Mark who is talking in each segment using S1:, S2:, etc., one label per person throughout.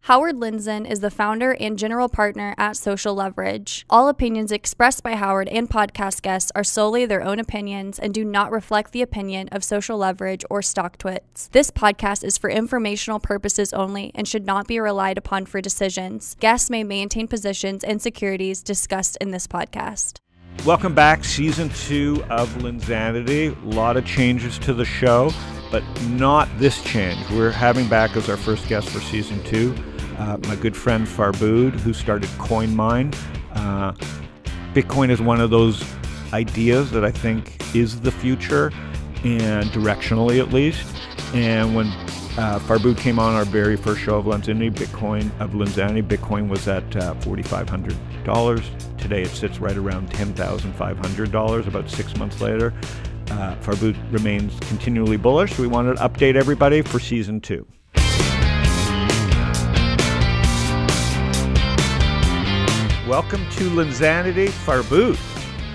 S1: Howard Lindzan is the founder and general partner at Social Leverage. All opinions expressed by Howard and podcast guests are solely their own opinions and do not reflect the opinion of Social Leverage or StockTwits. This podcast is for informational purposes only and should not be relied upon for decisions. Guests may maintain positions and securities discussed in this podcast.
S2: Welcome back, Season 2 of Lindzanity. A lot of changes to the show, but not this change. We're having back as our first guest for Season 2 my good friend Farbood, who started Coinmine. Bitcoin is one of those ideas that I think is the future, and directionally at least. And when Farbood came on our very first show of Lindzanity, Bitcoin was at $4,500. Today it sits right around $10,500 about 6 months later. Farbood remains continually bullish, so we wanted to update everybody for Season 2. Welcome to Lindzanity, Farbood.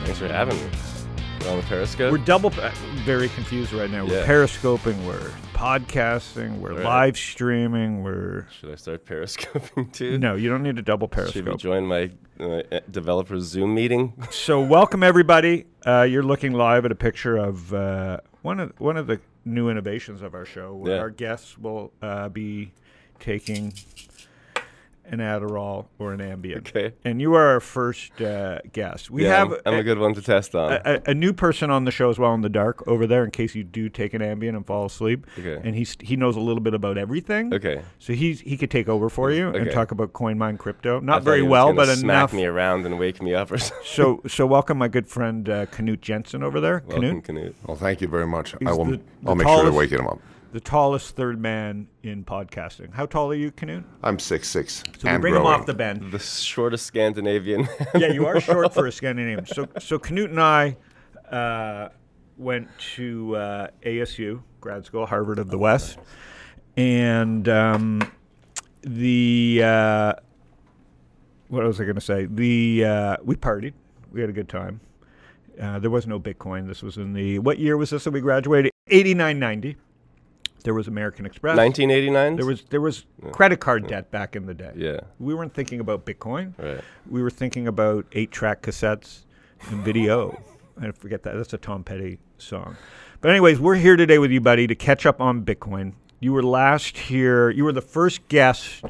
S3: Thanks for having me. We're on the Periscope.
S2: We're very confused right now. We're periscoping, we're podcasting, we're live streaming,
S3: Should I start periscoping too?
S2: No, you don't need to double periscope.
S3: Should we join my developer Zoom meeting?
S2: So welcome everybody. You're looking live at a picture of one of the new innovations of our show, where our guests will be taking an Adderall or an Ambien.
S3: Okay.
S2: And you are our first guest.
S3: I'm a good one to test on.
S2: A new person on the show as well in the dark over there, in case you do take an Ambien and fall asleep.
S3: Okay.
S2: And he knows a little bit about everything.
S3: Okay.
S2: So he could take over for you and talk about Coinmine crypto. Not
S3: I
S2: very
S3: thought he was
S2: well,
S3: gonna
S2: but
S3: smack
S2: enough.
S3: me around and wake me up or something.
S2: So welcome my good friend Knut Jensen over there.
S3: Welcome, Knut.
S4: Well, thank you very much.
S2: He's
S4: I'll
S2: the
S4: make sure to
S2: tallest-
S4: wake him up.
S2: The tallest third man in podcasting. How tall are you, Knut?
S4: I'm 6'6".
S2: So
S4: and
S2: we bring him
S4: growing.
S2: off the bend.
S3: The shortest Scandinavian.
S2: Yeah, you are short for a Scandinavian. So Knut and I went to ASU, grad school, Harvard of the West. And what was I going to say? We partied. We had a good time. There was no Bitcoin. This was in what year was this that we graduated? 89-90. There was American Express.
S3: 1989?
S2: There was credit card debt back in the day.
S3: Yeah.
S2: We weren't thinking about Bitcoin.
S3: Right.
S2: We were thinking about 8-track cassettes and video. I forget that. That's a Tom Petty song. But anyways, we're here today with you, buddy, to catch up on Bitcoin. You were last here. You were the first guest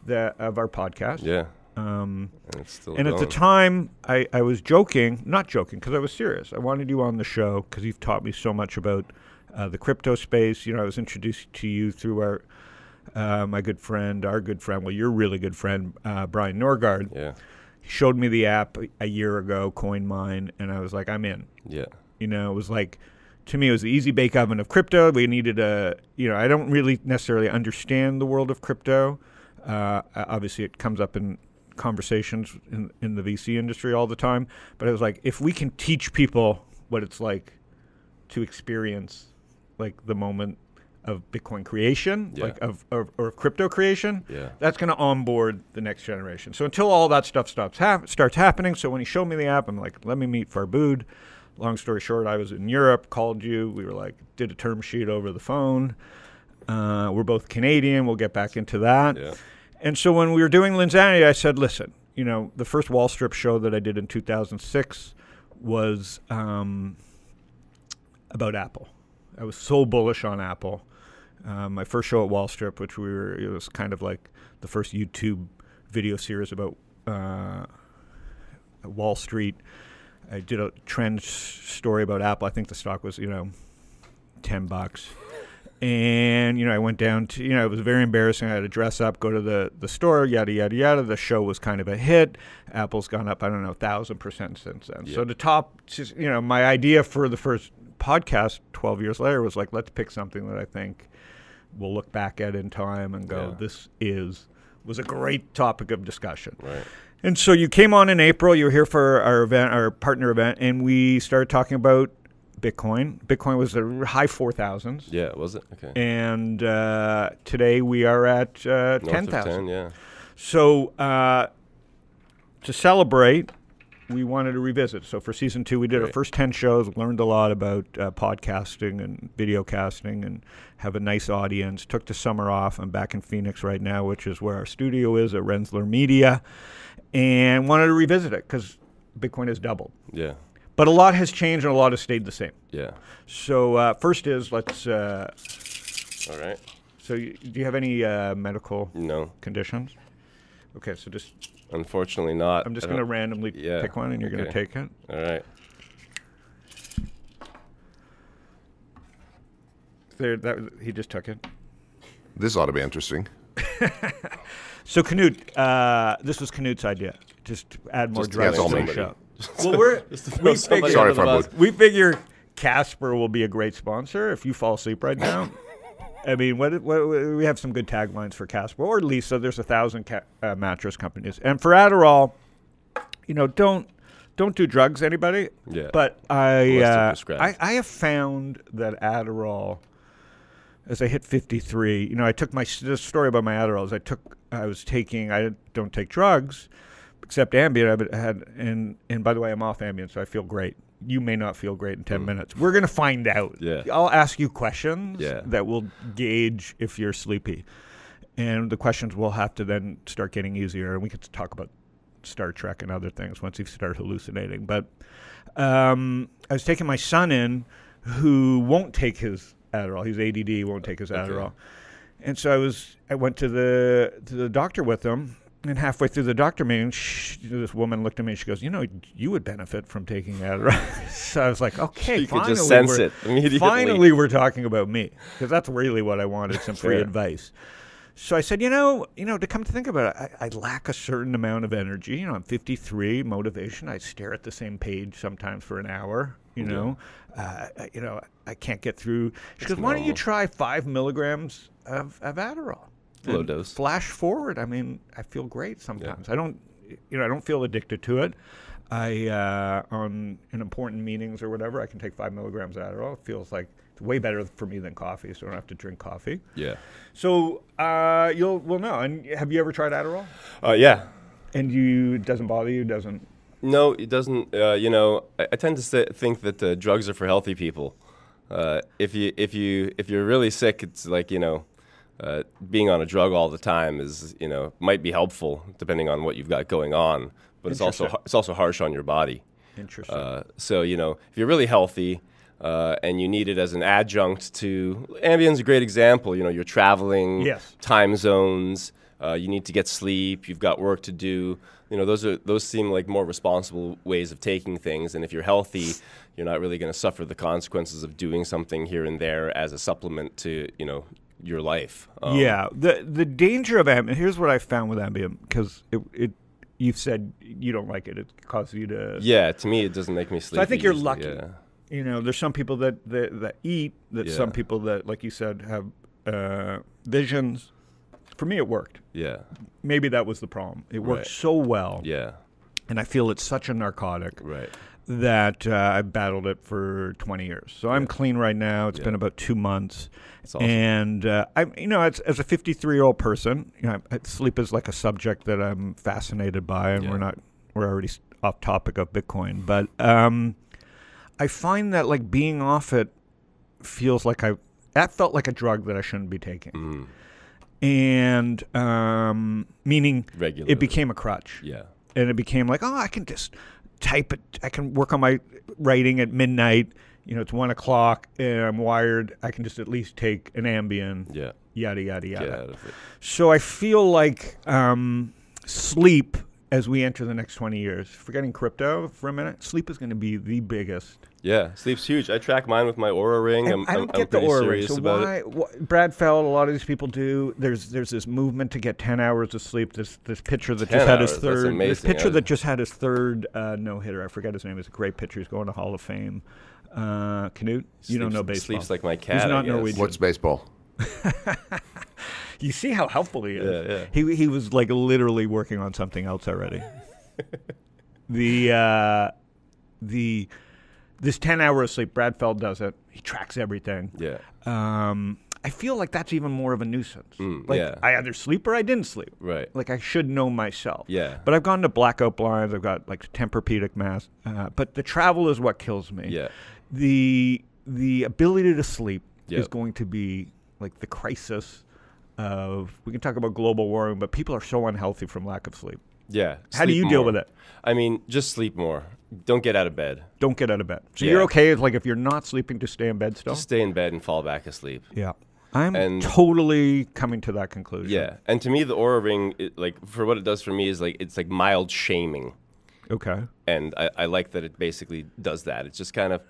S2: of our podcast.
S3: Yeah.
S2: And
S3: it's still
S2: at the
S3: going.
S2: time, I was joking, not joking, because I was serious. I wanted you on the show because you've taught me so much about the crypto space. You know, I was introduced to you through our good friend, well, your really good friend, Brian Norgard.
S3: Yeah.
S2: He showed me the app a year ago, Coinmine, and I was like, I'm in.
S3: Yeah.
S2: You know, it was like, to me, it was the easy bake oven of crypto. We needed I don't really necessarily understand the world of crypto. Obviously, it comes up in conversations in the VC industry all the time, but I was like, if we can teach people what it's like to experience like the moment of Bitcoin creation, like of crypto creation, that's going to onboard the next generation. So until all that stuff starts happening, so when he showed me the app, I'm like, let me meet Farbood. Long story short, I was in Europe, called you, we were like, did a term sheet over the phone. We're both Canadian, we'll get back into that.
S3: Yeah.
S2: And so when we were doing Lindzanity, I said, listen, the first Wall Strip show that I did in 2006 was about Apple. I was so bullish on Apple. My first show at Wall Strip, it was kind of like the first YouTube video series about Wall Street. I did a trend story about Apple. I think the stock was, $10. And, I went down to, it was very embarrassing. I had to dress up, go to the store, yada, yada, yada. The show was kind of a hit. Apple's gone up, 1,000% since then. So the top, my idea for the first podcast 12 years later was like, let's pick something that I think we'll look back at in time and go, this was a great topic of discussion.
S3: Right.
S2: And so you came on in April. You were here for our event, our partner event, and we started talking about Bitcoin. Bitcoin was a high 4,000s.
S3: Yeah, was it? Okay.
S2: And today we are at 10,000.
S3: 10, yeah.
S2: So to celebrate, we wanted to revisit. So for season 2, we did our first 10 shows, learned a lot about podcasting and video casting, and have a nice audience. Took the summer off. I'm back in Phoenix right now, which is where our studio is at Rensler Media, and wanted to revisit it because Bitcoin has doubled.
S3: Yeah.
S2: But a lot has changed and a lot has stayed the same.
S3: Yeah.
S2: So first is let's.
S3: All right.
S2: So do you have any medical conditions? Okay, so just.
S3: Unfortunately not.
S2: I'm just going to randomly pick one, and you're going to take it.
S3: All right.
S2: There, he just took it.
S4: This ought to be interesting.
S2: So Knut, this was Knut's idea. Just add more drugs to the show. Well, we figure Casper will be a great sponsor if you fall asleep right now. I mean, what we have some good taglines for Casper, or at least so there's 1,000 mattress companies. And for Adderall, don't do drugs, anybody.
S3: Yeah.
S2: But I have found that Adderall, as I hit 53, I took the story about my Adderall is I don't take drugs, except Ambien. And by the way, I'm off Ambien, so I feel great. You may not feel great in 10 minutes. We're going to find out.
S3: Yeah.
S2: I'll ask you questions that will gauge if you're sleepy. And the questions will have to then start getting easier. And we could talk about Star Trek and other things once you start hallucinating. But I was taking my son in who won't take his Adderall. He's ADD, won't take his Adderall. And so I went to the doctor with him. And halfway through the doctor meeting, this woman looked at me and she goes, you would benefit from taking Adderall. So I was like, okay,
S3: you could just sense it immediately.
S2: Finally, we're talking about me, because that's really what I wanted, some free advice. So I said, to come to think about it, I lack a certain amount of energy. I'm 53, motivation. I stare at the same page sometimes for an hour. I can't get through. She goes, why don't you try 5 milligrams of Adderall?
S3: Low dose.
S2: Flash forward. I mean, I feel great sometimes. Yeah. I don't feel addicted to it. In important meetings or whatever, I can take 5 milligrams of Adderall. It feels like it's way better for me than coffee, so I don't have to drink coffee.
S3: Yeah.
S2: So we'll know. And have you ever tried Adderall?
S3: Yeah.
S2: And it doesn't bother you?
S3: No, it doesn't. I tend to think that drugs are for healthy people. If you're really sick, it's like being on a drug all the time is might be helpful depending on what you've got going on, but it's also harsh on your body.
S2: Interesting.
S3: So if you're really healthy and you need it as an adjunct to Ambien's a great example. You're traveling, time zones. You need to get sleep. You've got work to do. Those seem like more responsible ways of taking things. And if you're healthy, you're not really going to suffer the consequences of doing something here and there as a supplement to your life.
S2: The danger of Ambien. Here's what I found with Ambien, because you've said you don't like it. It causes you to.
S3: Yeah, to me it doesn't make me sleepy.
S2: So I think you're lucky. Yeah. There's some people that eat. Some people that, like you said, have visions. For me, it worked.
S3: Yeah.
S2: Maybe that was the problem. It worked so well.
S3: Yeah.
S2: And I feel it's such a narcotic.
S3: Right.
S2: That I've battled it for 20 years. So I'm clean right now. It's been about 2 months.
S3: That's awesome.
S2: And as a 53-year-old person, sleep is like a subject that I'm fascinated by, and we're already off topic of Bitcoin. But I find that like being off it feels like that felt like a drug that I shouldn't be taking.
S3: Mm.
S2: And meaning
S3: regularly.
S2: It became a crutch.
S3: Yeah.
S2: And it became like, I can just type it. I can work on my writing at midnight. It's 1 o'clock and I'm wired. I can just at least take an Ambien.
S3: Yeah.
S2: Yada, yada, yada.
S3: Get out of it.
S2: So I feel like sleep, as we enter the next 20 years, forgetting crypto for a minute, sleep is going to be the biggest.
S3: Yeah, sleep's huge. I track mine with my Oura Ring.
S2: I don't get the Oura Ring. So Brad Feld, a lot of these people do. There's this movement to get 10 hours of sleep. This pitcher that just had his third.
S3: That's amazing.
S2: This pitcher that just had his third no-hitter. I forget his name. He's a great pitcher. He's going to Hall of Fame. Knut, you don't know baseball.
S3: Sleeps like my cat.
S2: He's not Norwegian.
S4: What's baseball?
S2: You see how helpful he is.
S3: Yeah.
S2: He was like literally working on something else already. This 10 hours of sleep, Brad Feld does it. He tracks everything.
S3: Yeah.
S2: I feel like that's even more of a nuisance. I either sleep or I didn't sleep.
S3: Right.
S2: Like I should know myself.
S3: Yeah.
S2: But I've gone to blackout blinds. I've got like Tempur-Pedic mask. But the travel is what kills me.
S3: Yeah.
S2: The ability to sleep is going to be like the crisis of, we can talk about global warming, but people are so unhealthy from lack of sleep.
S3: Yeah.
S2: How do you deal with it?
S3: I mean, just sleep more. Don't get out of bed.
S2: Don't get out of bed. So you're okay if, like, if you're not sleeping, to stay in bed still?
S3: Just stay in bed and fall back asleep.
S2: Yeah. I'm totally coming to that conclusion.
S3: Yeah. And to me, the Oura Ring, for what it does for me is like, it's like mild shaming.
S2: Okay.
S3: And I like that it basically does that. It just kind of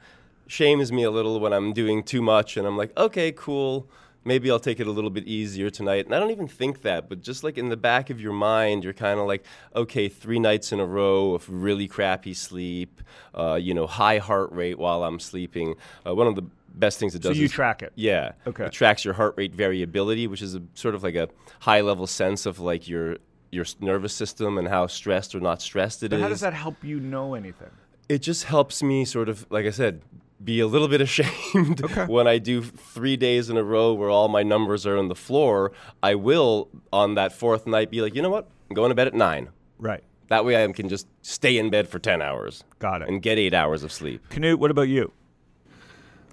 S3: shames me a little when I'm doing too much, and I'm like, okay, cool. Maybe I'll take it a little bit easier tonight. And I don't even think that, but just like in the back of your mind, you're kind of like, okay, 3 nights in a row of really crappy sleep, high heart rate while I'm sleeping. One of the best things it does
S2: is... So you track it?
S3: Yeah.
S2: Okay.
S3: It tracks your heart rate variability, which is sort of like a high-level sense of like your nervous system and how stressed or not stressed it is.
S2: But how does that help you know anything?
S3: It just helps me sort of, like I said, be a little bit ashamed when I do 3 days in a row where all my numbers are on the floor. I will, on that 4th night, be like, you know what? I'm going to bed at 9.
S2: Right.
S3: That way I can just stay in bed for 10 hours.
S2: Got it.
S3: And get 8 hours of sleep.
S2: Knut, what about you?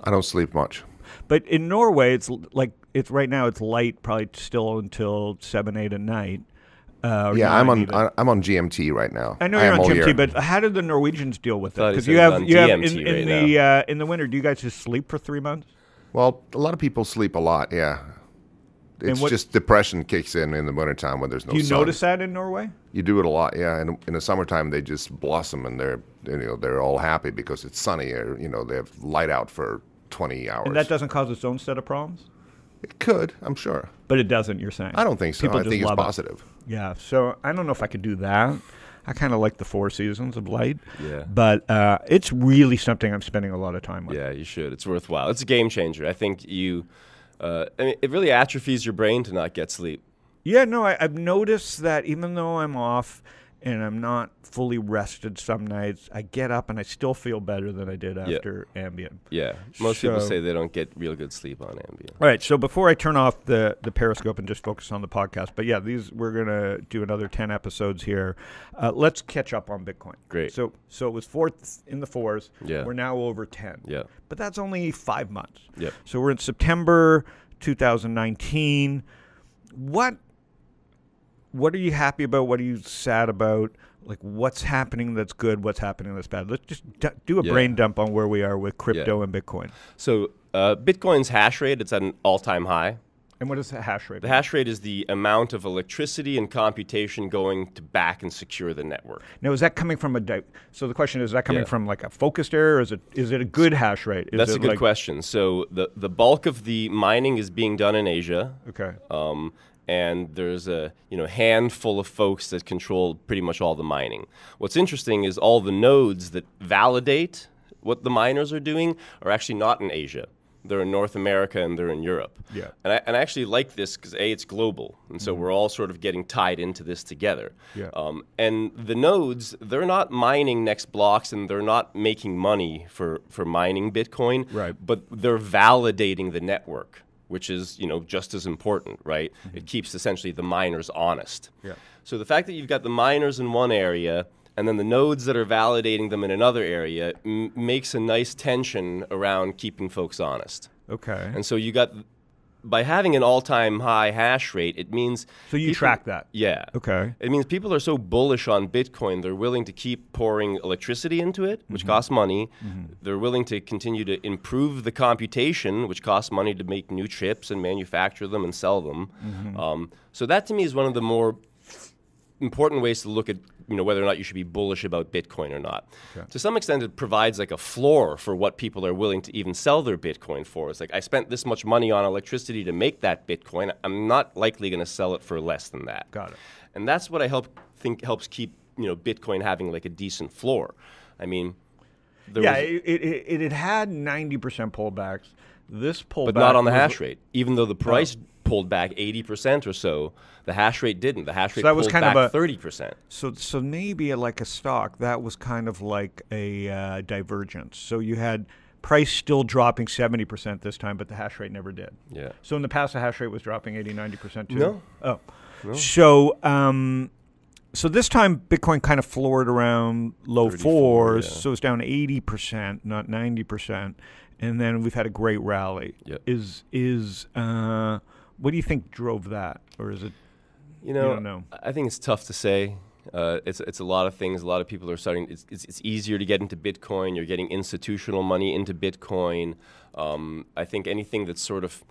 S4: I don't sleep much.
S2: But in Norway, it's right now it's light, probably still until 7, 8 at night.
S4: I'm on GMT right now.
S2: I know you're on GMT, but how did the Norwegians deal with it? Because you have in the winter. Do you guys just sleep for 3 months?
S4: Well, a lot of people sleep a lot. Yeah, it's just depression kicks in the wintertime when there's no sun.
S2: Do you notice that in Norway?
S4: You do it a lot. Yeah, and in the summertime they just blossom and they're all happy because it's sunny, or they have light out for 20 hours.
S2: And that doesn't cause its own set of problems?
S4: It could, I'm sure.
S2: But it doesn't, you're saying?
S4: I don't think so. I think it's positive.
S2: Yeah, so I don't know if I could do that. I kind of like the 4 seasons of light.
S3: Yeah.
S2: But it's really something I'm spending a lot of time with.
S3: Yeah, you should. It's worthwhile. It's a game changer. I think it really atrophies your brain to not get sleep.
S2: Yeah, no, I've noticed that even though I'm off and I'm not fully rested some nights, I get up and I still feel better than I did after Ambien.
S3: Yeah, most people say they don't get real good sleep on Ambien.
S2: All right, so before I turn off the Periscope and just focus on the podcast, but yeah, we're going to do another 10 episodes here. Let's catch up on Bitcoin.
S3: Great.
S2: So it was 4th in the 4s.
S3: Yeah.
S2: We're now over 10.
S3: Yeah.
S2: But that's only 5 months.
S3: Yeah.
S2: So we're in September 2019. What are you happy about? What are you sad about? Like, what's happening that's good? What's happening that's bad? Let's just do a brain dump on where we are with crypto and Bitcoin.
S3: So Bitcoin's hash rate, it's at an all-time high.
S2: And what is the hash rate?
S3: The hash rate is the amount of electricity and computation going to back and secure the network.
S2: Now, is that coming from so the question is that coming from like a focused area, or is it a good hash rate?
S3: That's a good question. So the bulk of the mining is being done in Asia.
S2: Okay.
S3: And there's a handful of folks that control pretty much all the mining. What's interesting is all the nodes that validate what the miners are doing are actually not in Asia. They're in North America and they're in Europe.
S2: Yeah.
S3: And I actually like this because it's global, and so we're all sort of getting tied into this together.
S2: Yeah.
S3: And the nodes, they're not mining next blocks and they're not making money for mining Bitcoin.
S2: Right.
S3: But they're validating the network, which is, just as important, right? Mm-hmm. It keeps essentially the miners honest.
S2: Yeah.
S3: So the fact that you've got the miners in one area and then the nodes that are validating them in another area makes a nice tension around keeping folks honest.
S2: Okay.
S3: And so by having an all-time high hash rate, it means...
S2: So you track that?
S3: Yeah.
S2: Okay.
S3: It means people are so bullish on Bitcoin, they're willing to keep pouring electricity into it, which costs money. Mm-hmm. They're willing to continue to improve the computation, which costs money to make new chips and manufacture them and sell them. Mm-hmm. So that, to me, is one of the more important ways to look at whether or not you should be bullish about Bitcoin or not. Okay. To some extent, it provides like a floor for what people are willing to even sell their Bitcoin for. It's like, I spent this much money on electricity to make that Bitcoin. I'm not likely going to sell it for less than that.
S2: Got it.
S3: And that's what I think helps keep Bitcoin having like a decent floor. I mean,
S2: it had 90% pullbacks. This pullback,
S3: but not on the hash rate. Even though the price pulled back 80% or so, the hash rate didn't. The hash rate pulled back 30%.
S2: So maybe like a stock, that was kind of like a divergence. So you had price still dropping 70% this time, but the hash rate never did.
S3: Yeah.
S2: So in the past, the hash rate was dropping 80, 90% too?
S3: No.
S2: Oh.
S3: No.
S2: So this time, Bitcoin kind of floored around low 4s,
S3: yeah.
S2: so it's down 80%, not 90%. And then we've had a great rally.
S3: Yep.
S2: What do you think drove that? Or is it,
S3: you
S2: don't know?
S3: I think it's tough to say. It's a lot of things. A lot of people are starting. It's easier to get into Bitcoin. You're getting institutional money into Bitcoin. I think anything that's sort of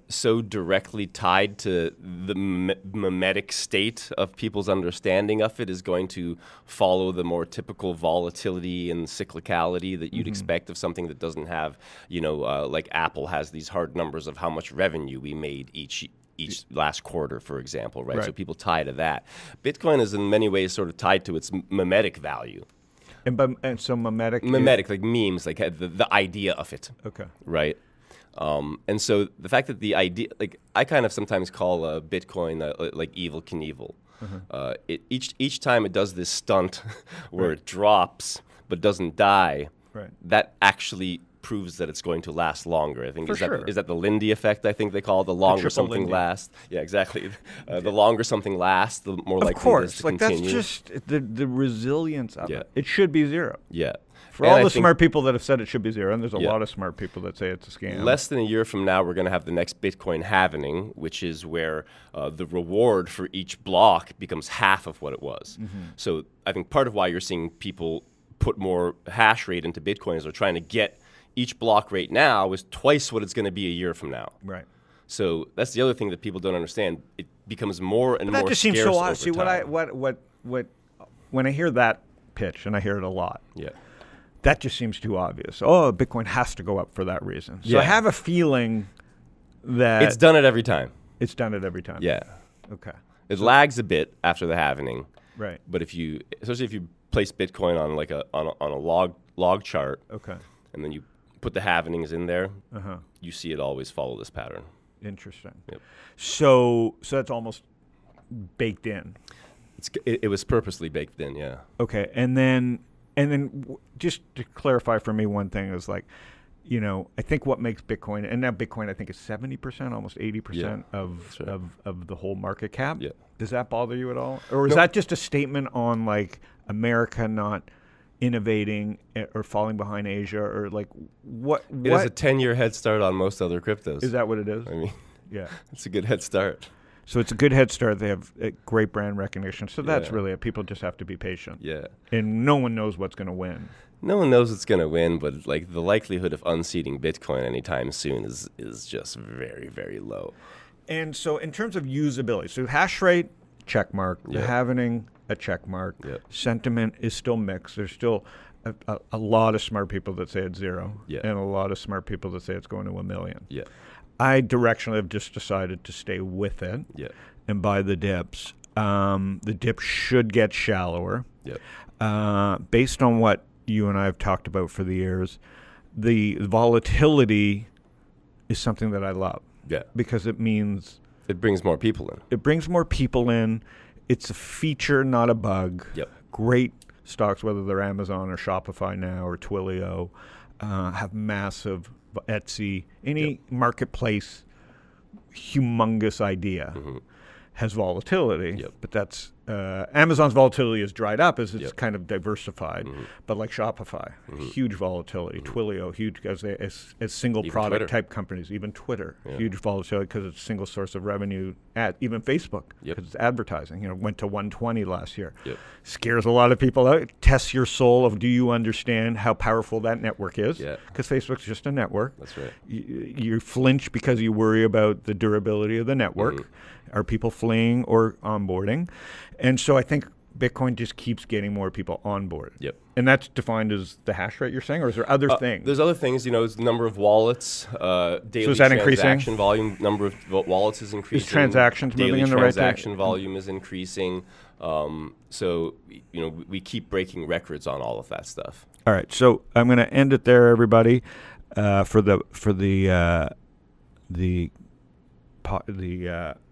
S3: so directly tied to the memetic state of people's understanding of it is going to follow the more typical volatility and cyclicality that you'd expect of something that doesn't have, like Apple has these hard numbers of how much revenue we made each last quarter, for example, right? So people tie to that. Bitcoin is in many ways sort of tied to its memetic value.
S2: And so memetic?
S3: Memetic, like memes, like the idea of it.
S2: Okay.
S3: Right? And so the fact that the idea, like I kind of sometimes call Bitcoin like Evel Knievel. Each time it does this stunt where it drops but doesn't die, that actually proves that it's going to last longer. I think is that the Lindy effect? I think they call it the longer something lasts. Yeah, exactly. The longer something lasts, the more likely it is to continue.
S2: That's just the resilience of it. It should be zero.
S3: Yeah.
S2: For all the smart people that have said it should be zero, and there's a lot of smart people that say it's a scam.
S3: Less than a year from now, we're going to have the next Bitcoin halvening, which is where the reward for each block becomes half of what it was. So I think part of why you're seeing people put more hash rate into Bitcoin is they're trying to get each block rate now is twice what it's going to be a year from now.
S2: Right.
S3: So that's the other thing that people don't understand. It becomes more and more scarce.
S2: That just seems so odd. See,
S3: what
S2: when I hear that pitch, and I hear it a lot.
S3: Yeah.
S2: That just seems too obvious. Oh, Bitcoin has to go up for that reason. So I have a feeling that
S3: it's done it every time.
S2: It's done it every time.
S3: Yeah.
S2: Okay.
S3: It lags a bit after the halvening.
S2: Right.
S3: But especially if you place Bitcoin on like on a log chart.
S2: Okay.
S3: And then you put the halvenings in there. You see it always follow this pattern.
S2: Interesting.
S3: Yep.
S2: So that's almost baked in.
S3: It was purposely baked in. Yeah.
S2: Okay. And then just to clarify for me, one thing is like, I think what makes Bitcoin, and now Bitcoin I think is 70%, almost 80% of the whole market cap.
S3: Yeah.
S2: Does that bother you at all? Or is that just a statement on like America not innovating or falling behind Asia, or like what?
S3: It has a 10-year head start on most other cryptos.
S2: Is that what it is?
S3: I mean,
S2: yeah.
S3: It's a good head start.
S2: So it's a good head start. They have great brand recognition. So that's really it. People just have to be patient.
S3: Yeah. And
S2: no one knows what's going to win.
S3: No one knows what's going to win, but like the likelihood of unseating Bitcoin anytime soon is just very, very low. And
S2: so in terms of usability, so hash rate, check mark. The halvening, a check mark. Sentiment is still mixed. There's still a lot of smart people that say it's zero, and a lot of smart people that say it's going to 1 million.
S3: Yeah.
S2: I directionally have just decided to stay with it and buy the dips. The dip should get shallower. Based on what you and I have talked about for the years, the volatility is something that I love.
S3: Yeah.
S2: Because it means
S3: it brings more people in.
S2: It brings more people in. It's a feature, not a bug.
S3: Yep.
S2: Great stocks, whether they're Amazon or Shopify now or Twilio, have massive Etsy, any marketplace, humongous idea has volatility. But that's Amazon's volatility is dried up as it's kind of diversified. But like Shopify, huge volatility. Twilio, huge as single
S3: even
S2: product
S3: Twitter.
S2: Type companies. Even Twitter, huge volatility because it's a single source of revenue. Even Facebook, because it's advertising. Went to 120 last year. Scares a lot of people out. Tests your soul of, do you understand how powerful that network is? Because Facebook's just a network.
S3: That's right.
S2: You flinch because you worry about the durability of the network. Are people fleeing or onboarding? And so I think Bitcoin just keeps getting more people on board. And that's defined as the hash rate, you're saying, or is there other things?
S3: There's other things. It's the number of wallets, daily
S2: so is that
S3: transaction
S2: increasing?
S3: Volume, number of wallets is increasing.
S2: Is transactions moving in the right direction?
S3: Daily transaction volume is increasing. So we keep breaking records on all of that stuff.
S2: All right, so I'm going to end it there, everybody, for the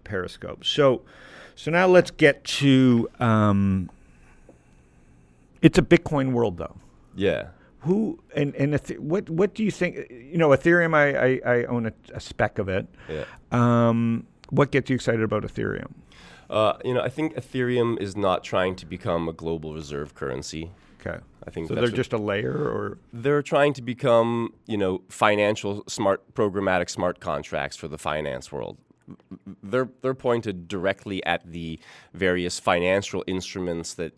S2: Periscope. So now let's get to it's a Bitcoin world, though.
S3: Yeah.
S2: Who and what do you think? Ethereum. I own a speck of it.
S3: Yeah.
S2: What gets you excited about Ethereum?
S3: I think Ethereum is not trying to become a global reserve currency.
S2: Okay.
S3: I think
S2: so. They're just a layer, or
S3: they're trying to become, financial programmatic smart contracts for the finance world. They're pointed directly at the various financial instruments that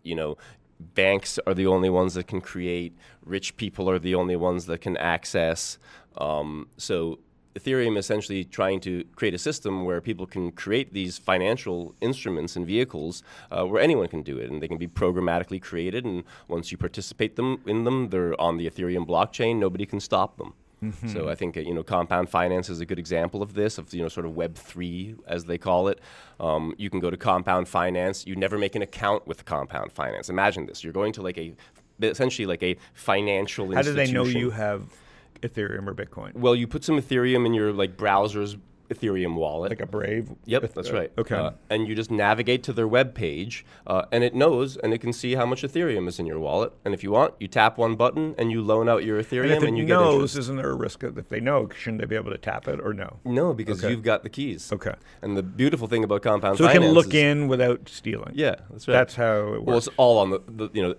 S3: banks are the only ones that can create. Rich people are the only ones that can access. So Ethereum is essentially trying to create a system where people can create these financial instruments and vehicles where anyone can do it, and they can be programmatically created. And once you participate in them, they're on the Ethereum blockchain. Nobody can stop them. Mm-hmm. So I think compound finance is a good example of this, of sort of Web3 as they call it. You can go to compound finance. You never make an account with compound finance. Imagine this: you're going to essentially like a financial institution.
S2: How do they know you have Ethereum or Bitcoin?
S3: Well, you put some Ethereum in your browser's Ethereum wallet.
S2: Like a Brave?
S3: Yep, that's right.
S2: Okay.
S3: And you just navigate to their web page, and it knows, and it can see how much Ethereum is in your wallet. And if you want, you tap one button, and you loan out your Ethereum,
S2: and
S3: you
S2: get interest.
S3: interest.
S2: Isn't there a risk if they know, shouldn't they be able to tap it, or no?
S3: No, because you've got the keys.
S2: Okay.
S3: And the beautiful thing about compound
S2: finance
S3: finance
S2: so it can look in without stealing.
S3: Yeah, that's right.
S2: That's how it works.
S3: Well, it's all on the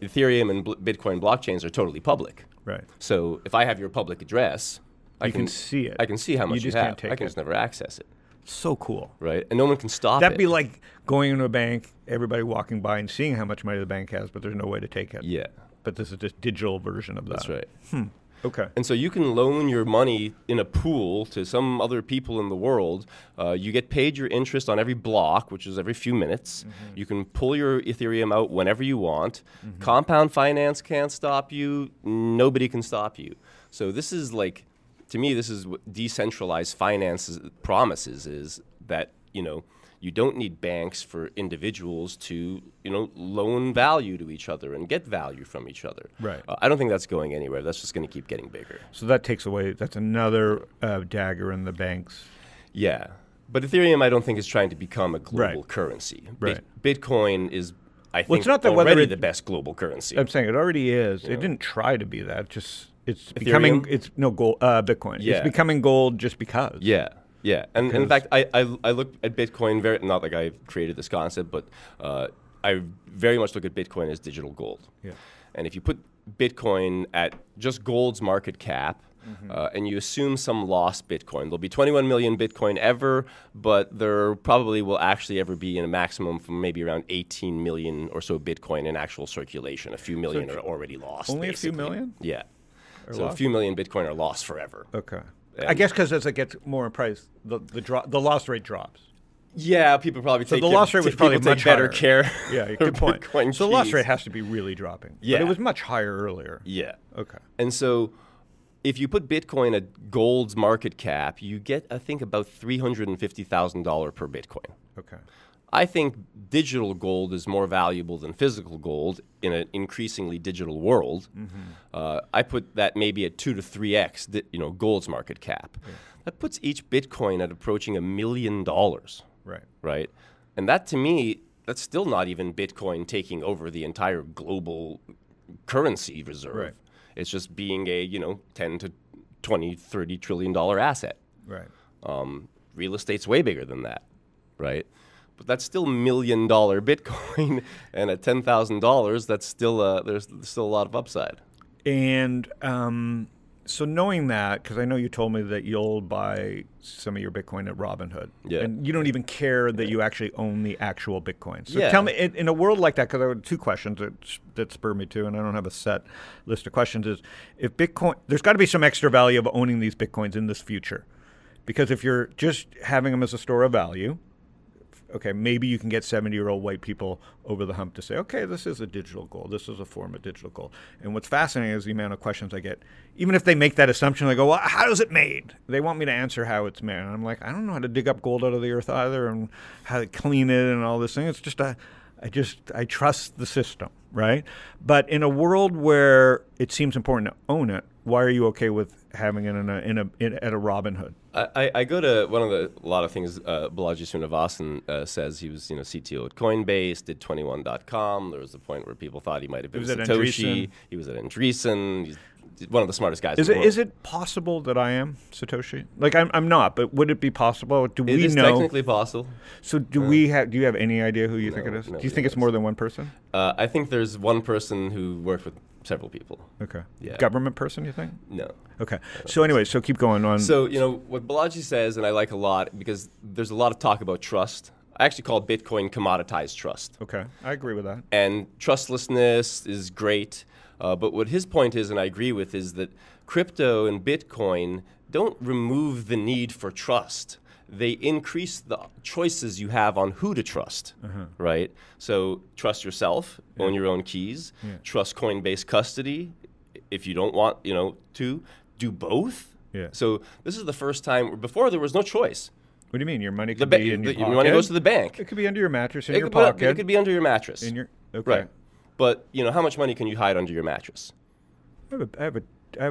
S3: Ethereum and Bitcoin blockchains are totally public.
S2: Right.
S3: So if I have your public address, I
S2: can see it.
S3: I can see how much you have.
S2: Can't take
S3: I can just never access it.
S2: So cool.
S3: Right? And no one can stop
S2: That'd
S3: it.
S2: be like going into a bank, everybody walking by and seeing how much money the bank has, but there's no way to take it.
S3: Yeah.
S2: But this is just digital version of that.
S3: That's right.
S2: Okay.
S3: And so you can loan your money in a pool to some other people in the world. You get paid your interest on every block, which is every few minutes. Mm-hmm. You can pull your Ethereum out whenever you want. Mm-hmm. Compound finance can't stop you. Nobody can stop you. So this is to me, this is what decentralized finance promises, is that, you don't need banks for individuals to, loan value to each other and get value from each other.
S2: Right.
S3: I don't think that's going anywhere. That's just going to keep getting bigger.
S2: So that's another dagger in the banks.
S3: Yeah. But Ethereum, I don't think, is trying to become a global currency.
S2: Right.
S3: Bitcoin is, I think,
S2: it's not that
S3: already the best global currency.
S2: I'm saying it already is. It didn't try to be that. It's becoming. It's no gold. Bitcoin.
S3: Yeah.
S2: It's becoming gold just because.
S3: Yeah. Yeah. And in fact, I look at Bitcoin not like I created this concept, but I very much look at Bitcoin as digital gold.
S2: Yeah.
S3: And if you put Bitcoin at just gold's market cap, and you assume some lost Bitcoin, there'll be 21 million Bitcoin ever, but there probably will actually ever be in a maximum from maybe around 18 million or so Bitcoin in actual circulation. A few million are already lost.
S2: Only
S3: basically.
S2: a few million?
S3: Yeah. So
S2: lost?
S3: a few million Bitcoin are lost forever.
S2: Okay.
S3: And
S2: I guess because as it gets more in price, the loss rate drops.
S3: Yeah, people probably
S2: the loss rate was probably much
S3: better
S2: higher.
S3: care.
S2: Yeah, good point.
S3: Bitcoin
S2: so the loss rate has to be really dropping.
S3: Yeah.
S2: But it was much higher earlier.
S3: Yeah.
S2: Okay.
S3: And so if you put Bitcoin at gold's market cap, you get, I think, about $350,000 per Bitcoin.
S2: Okay.
S3: I think digital gold is more valuable than physical gold in an increasingly digital world. Mm-hmm. I put that maybe at 2 to 3x, gold's market cap. Yeah. That puts each Bitcoin at approaching $1 million.
S2: Right.
S3: Right. And that, to me, that's still not even Bitcoin taking over the entire global currency reserve.
S2: Right.
S3: It's just being a, 10 to 20, $30 trillion asset.
S2: Right.
S3: Real estate's way bigger than that. Right. But that's still $1 million Bitcoin, and at $10,000, that's still there's still a lot of upside.
S2: And so knowing that, because I know you told me that you'll buy some of your Bitcoin at Robinhood, and you don't even care that you actually own the actual Bitcoin. So tell me, in a world like that, because I have 2 questions that spur me to, and I don't have a set list of questions, is if Bitcoin, there's got to be some extra value of owning these Bitcoins in this future, because if you're just having them as a store of value, okay, maybe you can get 70-year-old white people over the hump to say, okay, this is a digital gold. This is a form of digital gold. And what's fascinating is the amount of questions I get. Even if they make that assumption, they go, well, how is it made? They want me to answer how it's made. And I'm like, I don't know how to dig up gold out of the earth either and how to clean it and all this thing. It's just, I trust the system. right? But in a world where it seems important to own it, why are you okay with having it at a Robinhood?
S3: I go to a lot of things Balaji Srinivasan says. He was CTO at Coinbase, did 21.com. There was a point where people thought he might have been Satoshi. He was at Andreessen. He's one of the smartest guys in the world.
S2: Is it possible that I am Satoshi? Like I'm not, but would it be possible? Do we know?
S3: It is technically possible.
S2: So do you have any idea who you think it is? Do you think it's more than one person?
S3: I think there's one person who worked with several people.
S2: Okay.
S3: Yeah.
S2: Government person, you think?
S3: No.
S2: Okay. So anyway, so keep going on.
S3: So, what Balaji says, and I like a lot, because there's a lot of talk about trust. I actually call Bitcoin commoditized trust.
S2: Okay. I agree with that.
S3: And trustlessness is great. But what his point is, and I agree with, is that crypto and Bitcoin don't remove the need for trust. They increase the choices you have on who to trust, right? So trust yourself, own your own keys, trust Coinbase custody if you don't want, to. Do both.
S2: Yeah.
S3: So this is the first time, before there was no choice.
S2: What do you mean? Your money could be in your pocket?
S3: Your money goes to the bank.
S2: It could be under your mattress, in your pocket.
S3: It could be under your mattress.
S2: Okay.
S3: Right. But, how much money can you hide under your mattress?
S2: I have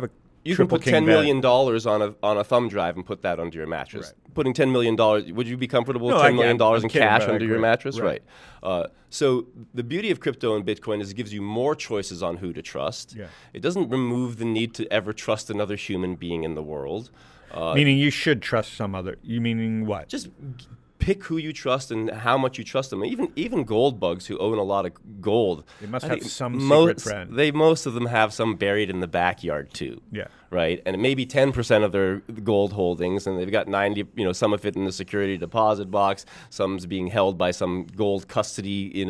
S2: a
S3: You can put $10 million on a thumb drive and put that under your mattress. Right. Putting $10 million, would you be comfortable with $10 million in cash under your mattress? Right. So the beauty of crypto and Bitcoin is it gives you more choices on who to trust.
S2: Yeah.
S3: It doesn't remove the need to ever trust another human being in the world.
S2: Meaning you should trust some other. You meaning what?
S3: Just pick who you trust and how much you trust them. Even gold bugs who own a lot of gold.
S2: They must have some secret friend.
S3: Most of them have some buried in the backyard too.
S2: Yeah.
S3: Right. And it may be 10% of their gold holdings, and they've got 90. Some of it in the security deposit box. Some's being held by some gold custody,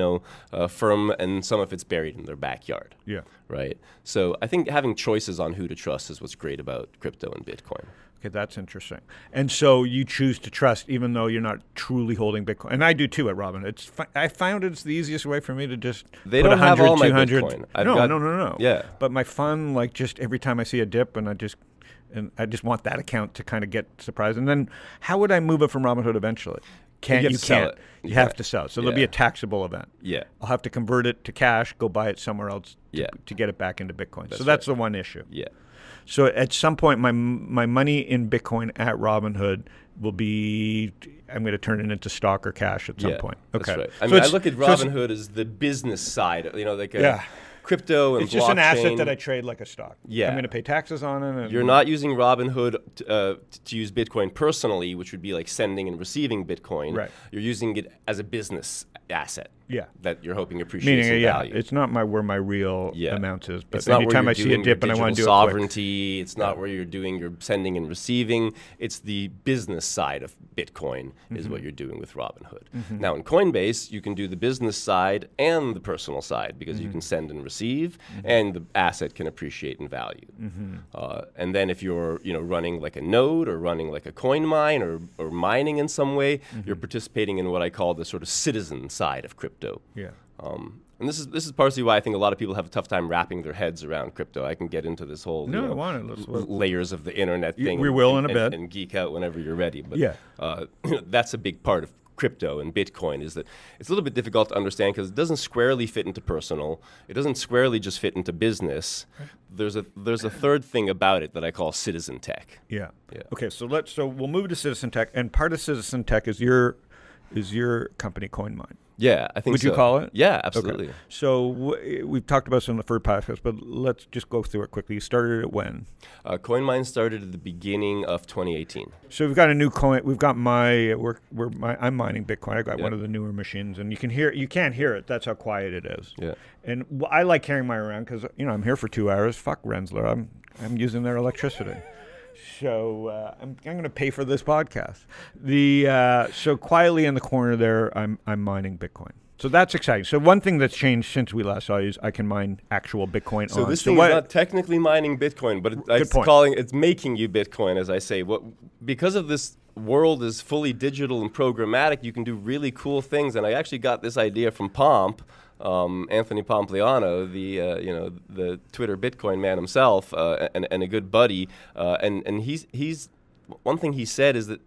S3: firm, and some of it's buried in their backyard.
S2: Yeah.
S3: Right. So I think having choices on who to trust is what's great about crypto and Bitcoin.
S2: Okay, that's interesting. And so you choose to trust even though you're not truly holding Bitcoin. And I do too at Robinhood. I found it's the easiest way for me to just
S3: They
S2: put
S3: don't
S2: 100,
S3: have all
S2: 200.
S3: My Bitcoin.
S2: No.
S3: Yeah.
S2: But my fund, like just every time I see a dip and I just want that account to kind of get surprised. And then how would I move it from Robinhood eventually? You can't. You have to sell it. So there'll be a taxable event.
S3: Yeah.
S2: I'll have to convert it to cash, go buy it somewhere else to get it back into Bitcoin. That's the one issue.
S3: Yeah.
S2: So at some point, my money in Bitcoin at Robinhood will be, I'm going to turn it into stock or cash at some point. Okay.
S3: That's right. I look at Robinhood as the business side, like crypto and
S2: it's
S3: blockchain.
S2: Just an asset that I trade like a stock.
S3: Yeah.
S2: I'm going to pay taxes on it.
S3: You're not using Robinhood to use Bitcoin personally, which would be like sending and receiving Bitcoin.
S2: Right.
S3: You're using it as a business asset.
S2: Yeah.
S3: That you're hoping appreciates in value.
S2: It's not where my real amount is. But
S3: it's not
S2: anytime
S3: where
S2: I see a dip and I want to do
S3: sovereignty, it's not where you're doing your sending and receiving. It's the business side of Bitcoin is what you're doing with Robinhood. Now in Coinbase, you can do the business side and the personal side because you can send and receive, and the asset can appreciate in value. And then if you're running like a node or running like a coin mine or mining in some way, you're participating in what I call the sort of citizen side of crypto.
S2: Yeah.
S3: And this is partially why I think a lot of people have a tough time wrapping their heads around crypto. I can get into this whole layers of the internet thing.
S2: We will in a bit.
S3: And geek out whenever you're ready. But that's a big part of crypto and Bitcoin is that it's a little bit difficult to understand because it doesn't squarely fit into personal. It doesn't squarely just fit into business. There's a third thing about it that I call citizen tech.
S2: Yeah. Okay, so we'll move to citizen tech, and part of citizen tech is your company Coinmine.
S3: Yeah, I think
S2: Would you call it?
S3: Yeah, absolutely.
S2: Okay. So we've talked about this in the first podcast, but let's just go through it quickly. You started it when?
S3: Coinmine started at the beginning of 2018.
S2: So we've got a new coin. We've got I'm mining Bitcoin. I got one of the newer machines, and you can't hear it. That's how quiet it is.
S3: Yeah.
S2: And I like carrying mine around because I'm here for 2 hours. Fuck Rensselaer. I'm using their electricity. So I'm going to pay for this podcast. So quietly in the corner there, I'm mining Bitcoin. So that's exciting. So one thing that's changed since we last saw you is I can mine actual Bitcoin.
S3: So this thing is not technically mining Bitcoin, but it's making you Bitcoin, as I say. Because of this world is fully digital and programmatic, you can do really cool things. And I actually got this idea from Pomp. Anthony Pompliano, the Twitter Bitcoin man himself, and a good buddy, and he's one thing he said is that,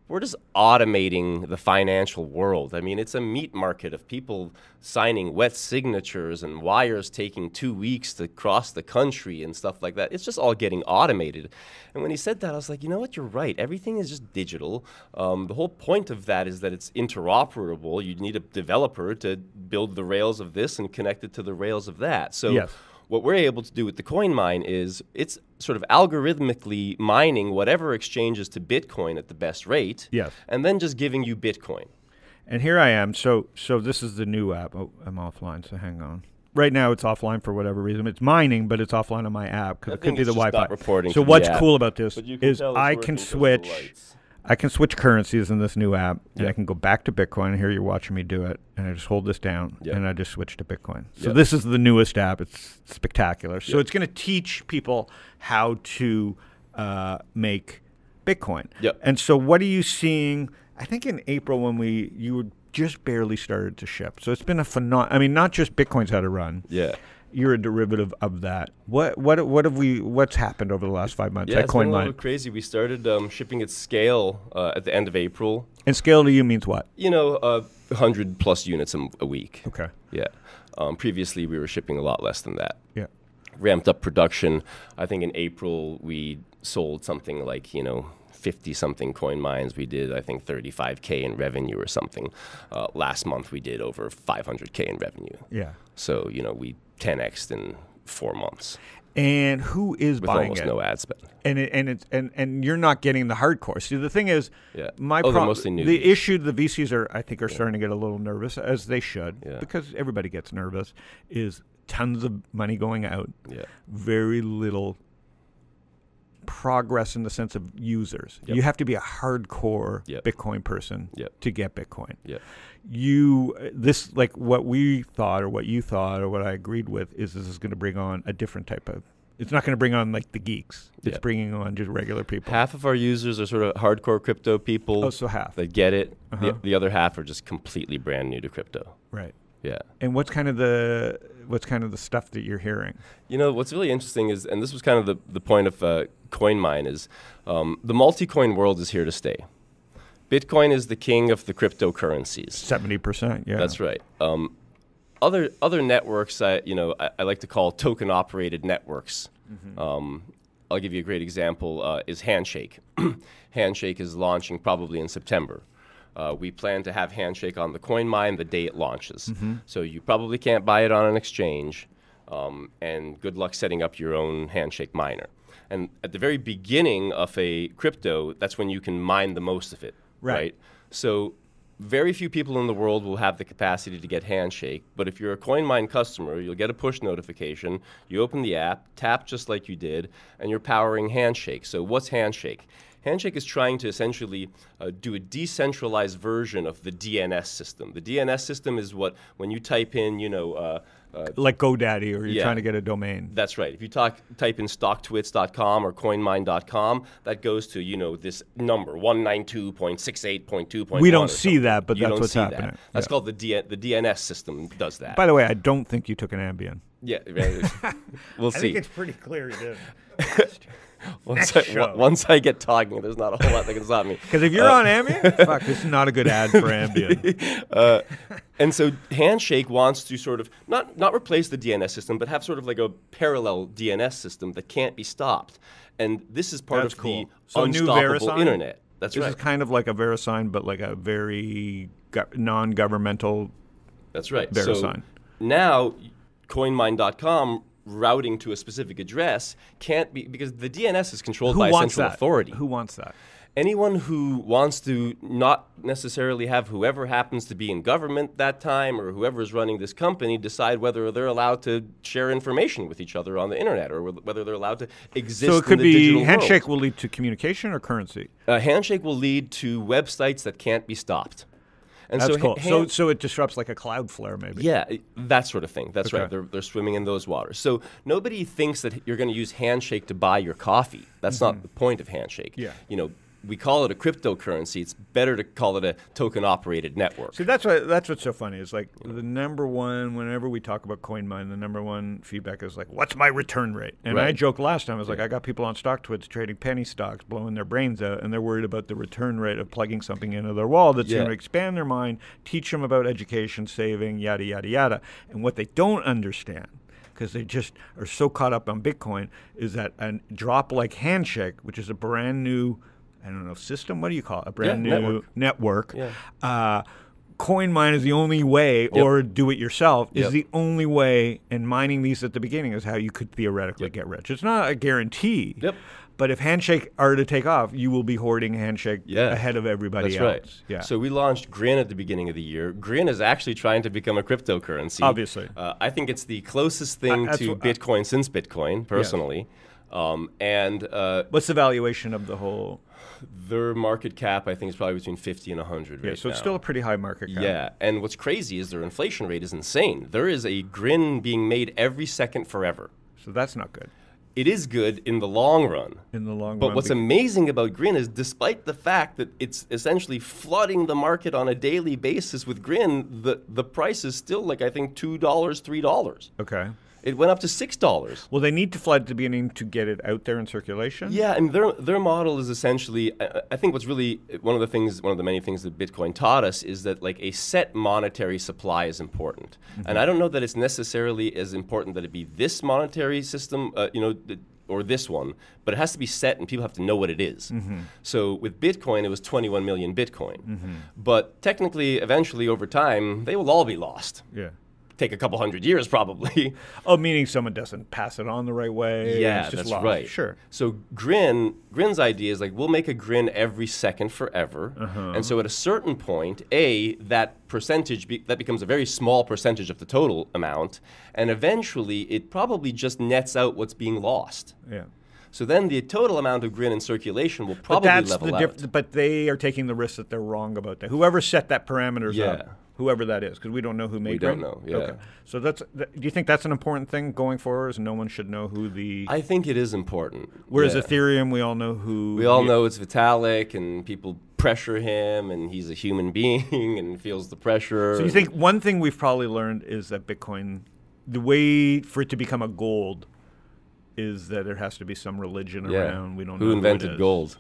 S3: we're just automating the financial world. I mean, it's a meat market of people signing wet signatures and wires taking 2 weeks to cross the country and stuff like that. It's just all getting automated. And when he said that, I was like, you know what, you're right. Everything is just digital. The whole point of that is that it's interoperable. You need a developer to build the rails of this and connect it to the rails of that. So
S2: yes.
S3: What we're able to do with the CoinMine is it's sort of algorithmically mining whatever exchanges to Bitcoin at the best rate,
S2: yes,
S3: and then just giving you Bitcoin.
S2: And here I am. So this is the new app. Oh, I'm offline, so hang on. Right now it's offline for whatever reason. It's mining, but it's offline on my app because it could be the Wi-Fi. So what's cool about this is I can switch currencies in this new app, and I can go back to Bitcoin. Here you're watching me do it, and I just hold this down, and I just switch to Bitcoin. So this is the newest app. It's spectacular. So it's going to teach people how to make Bitcoin. And so what are you seeing? I think in April when you were just barely started to ship. So it's been a phenomenal. I mean, not just Bitcoin's how to run.
S3: Yeah.
S2: You're a derivative of that. What's happened over the last 5 months at
S3: it's been a little
S2: CoinMine?
S3: crazy. We started shipping at scale at the end of April.
S2: And scale to you means what?
S3: 100 plus units a week.
S2: Okay.
S3: Yeah. Previously, we were shipping a lot less than that.
S2: Yeah.
S3: Ramped up production. I think in April we sold something like 50-something coin mines. We did, I think, $35K in revenue or something. Last month we did over $500K in revenue.
S2: Yeah.
S3: So we 10x'd in 4 months.
S2: And who is
S3: with
S2: buying
S3: almost
S2: it?
S3: no ad spend.
S2: And you're not getting the hardcore. See, the thing is,
S3: they're
S2: the
S3: mostly newbies.
S2: issue the VCs are starting to get a little nervous, as they should, because everybody gets nervous, is tons of money going out, very little progress in the sense of users. You have to be a hardcore Bitcoin person to get Bitcoin. What we thought or what you thought or what I agreed with is this is going to bring on a different type of, it's not going to bring on like the geeks. It's bringing on just regular people.
S3: Half of our users are sort of hardcore crypto people.
S2: Oh, so half.
S3: That get it. The other half are just completely brand new to crypto.
S2: Right.
S3: Yeah.
S2: And what's kind of the stuff that you're hearing?
S3: What's really interesting is, and this was kind of the point of CoinMine, is the multi-coin world is here to stay. Bitcoin is the king of the cryptocurrencies.
S2: 70%, yeah.
S3: That's right. Other networks, I like to call token-operated networks. I'll give you a great example, is Handshake. Handshake is launching probably in September. We plan to have Handshake on the CoinMine the day it launches. So you probably can't buy it on an exchange, and good luck setting up your own Handshake miner. And at the very beginning of a crypto, that's when you can mine the most of it, right? So very few people in the world will have the capacity to get Handshake, but if you're a CoinMine customer, you'll get a push notification, you open the app, tap just like you did, and you're powering Handshake. So what's Handshake? Handshake is trying to essentially do a decentralized version of the DNS system. The DNS system is when you type in,
S2: like GoDaddy, or you're trying to get a domain.
S3: That's right. If you type in stocktwits.com or coinmine.com, that goes to, this number, 192.68.2.1.
S2: We don't see that, but that's what's happening.
S3: That's called the DNS system does that.
S2: By the way, I don't think you took an Ambien.
S3: Yeah, we'll see.
S2: I think it's pretty clear you did.
S3: Once I get talking, there's not a whole lot that can stop me.
S2: Because if you're on Ambien, fuck, this is not a good ad for Ambien.
S3: And so Handshake wants to sort of not replace the DNS system, but have sort of like a parallel DNS system that can't be stopped. And this is part of the unstoppable internet. That's right.
S2: This is kind of like a VeriSign, but like a very non-governmental.
S3: That's right.
S2: VeriSign.
S3: So now, coinmine.com routing to a specific address can't be, because the DNS is controlled by a central authority.
S2: Who wants that?
S3: Anyone who wants to not necessarily have whoever happens to be in government that time or whoever is running this company decide whether they're allowed to share information with each other on the internet or whether they're allowed to exist in the digital world. So it could be
S2: Handshake will lead to communication or currency?
S3: Handshake will lead to websites that can't be stopped. And
S2: that's cool. So it disrupts like a Cloudflare, maybe.
S3: Yeah, that sort of thing. That's right. They're swimming in those waters. So nobody thinks that you're going to use Handshake to buy your coffee. That's not the point of Handshake.
S2: Yeah.
S3: we call it a cryptocurrency, it's better to call it a token-operated network.
S2: See, that's what's so funny is like the number one, whenever we talk about CoinMine, the number one feedback is like, what's my return rate? And I joked last time, I was like, I got people on StockTwits trading penny stocks, blowing their brains out, and they're worried about the return rate of plugging something into their wall that's going to expand their mind, teach them about education, saving, yada, yada, yada. And what they don't understand, because they just are so caught up on Bitcoin, is that a drop like Handshake, which is a brand new, I don't know, system? What do you call it? A brand new network. CoinMine is the only way, or do it yourself, is the only way, and mining these at the beginning is how you could theoretically get rich. It's not a guarantee. But if Handshake are to take off, you will be hoarding Handshake ahead of everybody else.
S3: Right.
S2: Yeah.
S3: So we launched Grin at the beginning of the year. Grin is actually trying to become a cryptocurrency.
S2: Obviously.
S3: I think it's the closest thing to Bitcoin since Bitcoin, personally.
S2: What's the valuation of the whole?
S3: Their market cap, I think, is probably between 50 and 100 right now.
S2: So it's still a pretty high market cap.
S3: Yeah, and what's crazy is their inflation rate is insane. There is a Grin being made every second forever.
S2: So that's not good.
S3: It is good in the long run. But what's amazing about Grin is despite the fact that it's essentially flooding the market on a daily basis with Grin, the price is still like, I think, $2, $3.
S2: Okay.
S3: It went up to $6.
S2: Well, they need to flood at the beginning to get it out there in circulation?
S3: Yeah, and their model is essentially, I think what's really one of the many things that Bitcoin taught us is that like a set monetary supply is important. And I don't know that it's necessarily as important that it be this monetary system, or this one, but it has to be set and people have to know what it is. So with Bitcoin, it was 21 million Bitcoin. But technically, eventually, over time, they will all be lost.
S2: Yeah.
S3: Take a couple hundred years probably.
S2: Oh, meaning someone doesn't pass it on the right way.
S3: Yeah,
S2: it's just
S3: that's
S2: lost.
S3: right.
S2: Sure.
S3: So Grin's idea is like we'll make a Grin every second forever, and so at a certain point, that percentage that becomes a very small percentage of the total amount, and eventually it probably just nets out what's being lost.
S2: Yeah.
S3: So then the total amount of Grin in circulation will probably level out.
S2: But they are taking the risk that they're wrong about that. Whoever set that parameters up. Whoever that is, because we don't know who made it.
S3: We don't know,
S2: Okay. So do you think that's an important thing going forward, is no one should know who the...
S3: I think it is important.
S2: Whereas Ethereum, we all know who...
S3: We all know it's Vitalik, and people pressure him, and he's a human being, and feels the pressure.
S2: So you think one thing we've probably learned is that Bitcoin, the way for it to become a gold is that there has to be some religion around. We don't know
S3: who invented gold.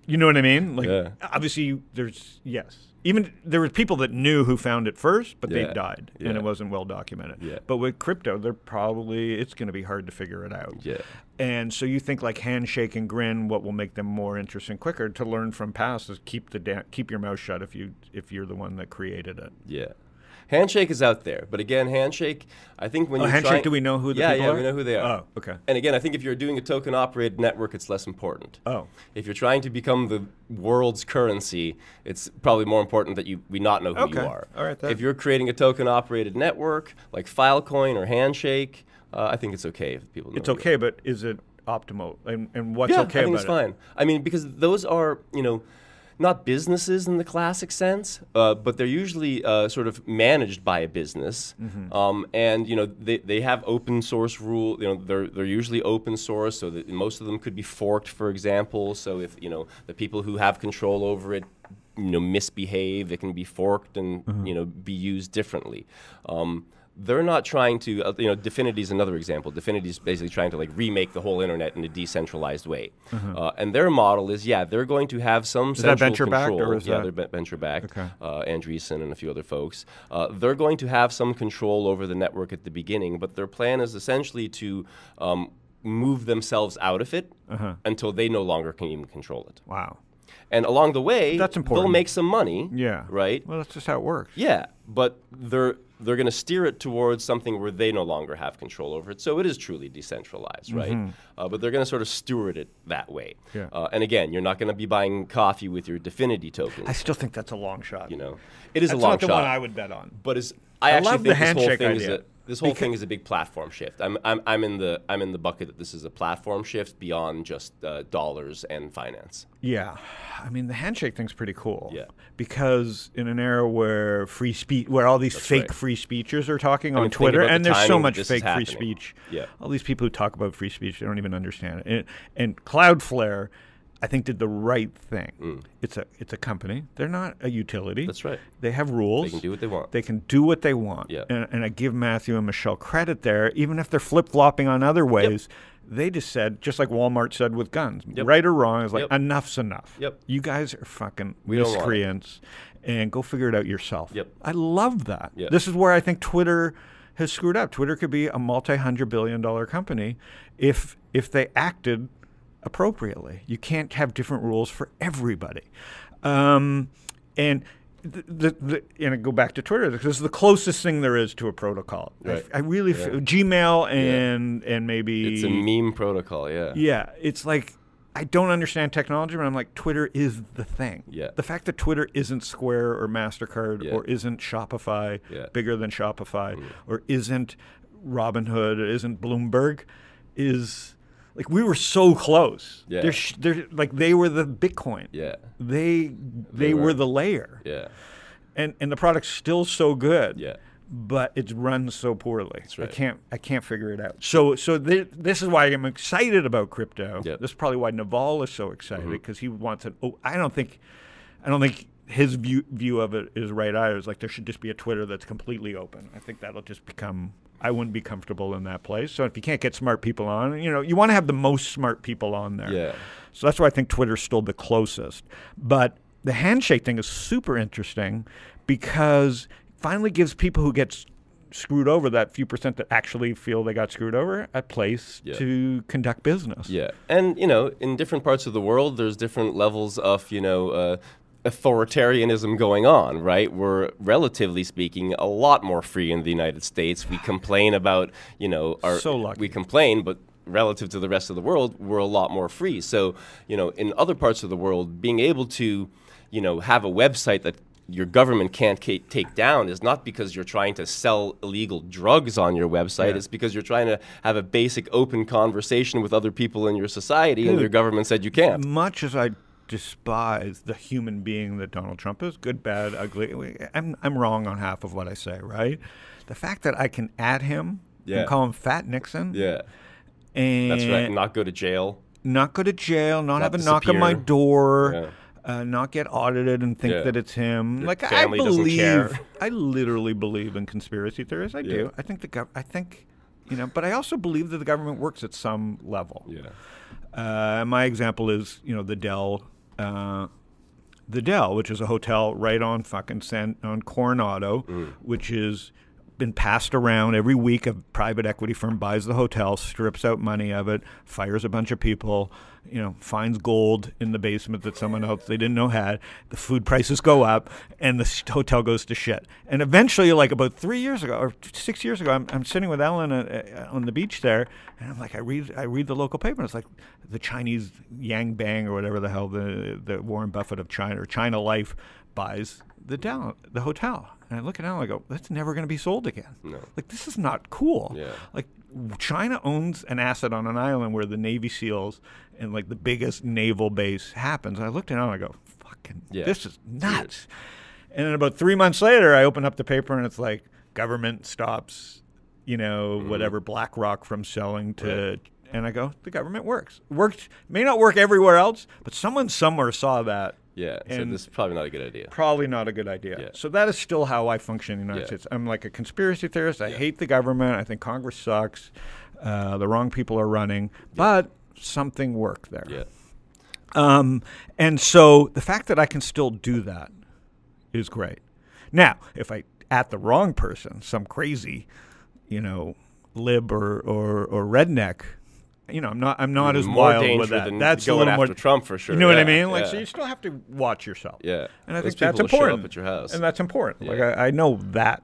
S2: You know what I mean? Like, obviously, there's... Yes. Even there were people that knew who found it first, but they died, and it wasn't well documented. But with crypto, it's going to be hard to figure it out. And so you think like Handshake and Grin, what will make them more interesting quicker to learn from past is keep your mouth shut if you're the one that created it.
S3: Yeah. Handshake is out there, but again, Handshake, I think when you
S2: Handshake, do we know who the people are?
S3: Yeah, we know who they are.
S2: Oh, okay.
S3: And again, I think if you're doing a token-operated network, it's less important.
S2: Oh.
S3: If you're trying to become the world's currency, it's probably more important that we not know who you are.
S2: All right.
S3: If you're creating a token-operated network like Filecoin or Handshake, I think it's okay if people know.
S2: It's okay, but is it optimal? And what's okay about it?
S3: I think it's fine. I mean, because those are, not businesses in the classic sense, but they're usually sort of managed by a business, and they have open source rule. They're usually open source, so that most of them could be forked, for example. So if the people who have control over it, misbehave, it can be forked and be used differently. They're not trying to, Dfinity is another example. Dfinity is basically trying to remake the whole internet in a decentralized way. And their model is, they're going to have some central control. Is that venture-backed? Or is they're venture-backed.
S2: Okay.
S3: Andreessen and a few other folks. They're going to have some control over the network at the beginning, but their plan is essentially to move themselves out of it until they no longer can even control it.
S2: Wow.
S3: And along the way,
S2: that's important.
S3: They'll make some money.
S2: Yeah.
S3: Right?
S2: Well, that's just how it works.
S3: Yeah, but they're going to steer it towards something where they no longer have control over it. So it is truly decentralized, right? But they're going to sort of steward it that way.
S2: Yeah.
S3: And again, you're not going to be buying coffee with your Dfinity tokens.
S2: I still think that's a long shot.
S3: It is
S2: that's
S3: a long shot.
S2: That's not the one I would bet on.
S3: But I actually
S2: love
S3: think
S2: the Handshake idea.
S3: This whole thing is a big platform shift. I'm in the bucket that this is a platform shift beyond just dollars and finance.
S2: Yeah, I mean the Handshake thing's pretty cool.
S3: Yeah,
S2: because in an era where free speech, where all these fake free speechers are talking on Twitter, and there's so much fake free speech.
S3: Yeah,
S2: all these people who talk about free speech, they don't even understand it. And Cloudflare I think did the right thing. It's a company. They're not a utility.
S3: That's right.
S2: They have rules.
S3: They can do what they want.
S2: They can do what they want.
S3: Yeah.
S2: And I give Matthew and Michelle credit there, even if they're flip-flopping on other ways. Yep. They just said, just like Walmart said with guns, right or wrong, it's like, enough's enough.
S3: Yep.
S2: You guys are fucking miscreants, and go figure it out yourself.
S3: Yep.
S2: I love that.
S3: Yep.
S2: This is where I think Twitter has screwed up. Twitter could be a multi-hundred-billion-dollar company if they acted appropriately. You can't have different rules for everybody. And and go back to Twitter, because this is the closest thing there is to a protocol.
S3: Right.
S2: I really feel Gmail and maybe
S3: it's a meme protocol.
S2: Yeah, it's like I don't understand technology, but I'm like, Twitter is the thing.
S3: Yeah.
S2: The fact that Twitter isn't Square or MasterCard or isn't Shopify bigger than Shopify or isn't Robinhood or isn't Bloomberg is. Like, we were so close.
S3: Yeah.
S2: They're like, they were the Bitcoin.
S3: Yeah.
S2: They were the layer.
S3: Yeah.
S2: And the product's still so good.
S3: Yeah.
S2: But it's run so poorly.
S3: That's right.
S2: I can't figure it out. So this is why I'm excited about crypto.
S3: Yep.
S2: This is probably why Naval is so excited, because he wants it. I don't think his view of it is right either. It's like there should just be a Twitter that's completely open. I think that'll just become. I wouldn't be comfortable in that place. So if you can't get smart people on, you want to have the most smart people on there.
S3: Yeah.
S2: So that's why I think Twitter's still the closest. But the Handshake thing is super interesting because it finally gives people who get screwed over, that few percent that actually feel they got screwed over, a place to conduct business.
S3: Yeah. And, in different parts of the world, there's different levels of, authoritarianism going on, right? We're, relatively speaking, a lot more free in the United States. We complain about,
S2: so lucky.
S3: We complain, but relative to the rest of the world, we're a lot more free. So, in other parts of the world, being able to, have a website that your government can't take down is not because you're trying to sell illegal drugs on your website. It's because you're trying to have a basic open conversation with other people in your society, and your government said you can't.
S2: Much as I despise the human being that Donald Trump is, good, bad, ugly. I'm wrong on half of what I say, right? The fact that I can add him and call him Fat Nixon.
S3: Yeah.
S2: And
S3: that's right. Not go to jail.
S2: Not go to jail, not have a knock on my door, not get audited and think that it's him.
S3: Your
S2: like
S3: family doesn't care.
S2: I literally believe in conspiracy theories. I do. I think but I also believe that the government works at some level.
S3: Yeah.
S2: My example is, the Dell. The Dell, which is a hotel right on on Coronado, which is been passed around every week. A private equity firm buys the hotel, strips out money of it, fires a bunch of people, finds gold in the basement that someone else they didn't know had. The food prices go up, and the hotel goes to shit. And eventually, like about 3 years ago or 6 years ago, I'm sitting with Ellen on the beach there, and I'm like, I read the local paper, and it's like the Chinese Yang Bang or whatever the hell the Warren Buffett of China or China Life buys the hotel. And I look at it and I go, that's never going to be sold again.
S3: No.
S2: Like, this is not cool.
S3: Yeah.
S2: Like, China owns an asset on an island where the Navy SEALs and, like, the biggest naval base happens. And I looked at it and I go, fucking, this is nuts. And then about 3 months later, I open up the paper and it's like, government stops, whatever, BlackRock from selling to... And I go, the government works. May not work everywhere else, but someone somewhere saw that.
S3: Yeah, so this is probably not a good idea.
S2: Probably not a good idea. Yeah. So that is still how I function in the United States. I'm like a conspiracy theorist. I hate the government. I think Congress sucks. The wrong people are running. But something worked there.
S3: Yeah.
S2: And so the fact that I can still do that is great. Now, if I at the wrong person, some crazy, lib or redneck, I'm not as wild with that.
S3: That's going after Trump for sure.
S2: You know what I mean? Like, so you still have to watch yourself.
S3: Yeah,
S2: and I think that's important.
S3: Show up at your house.
S2: And that's important.
S3: Yeah.
S2: Like, I know that,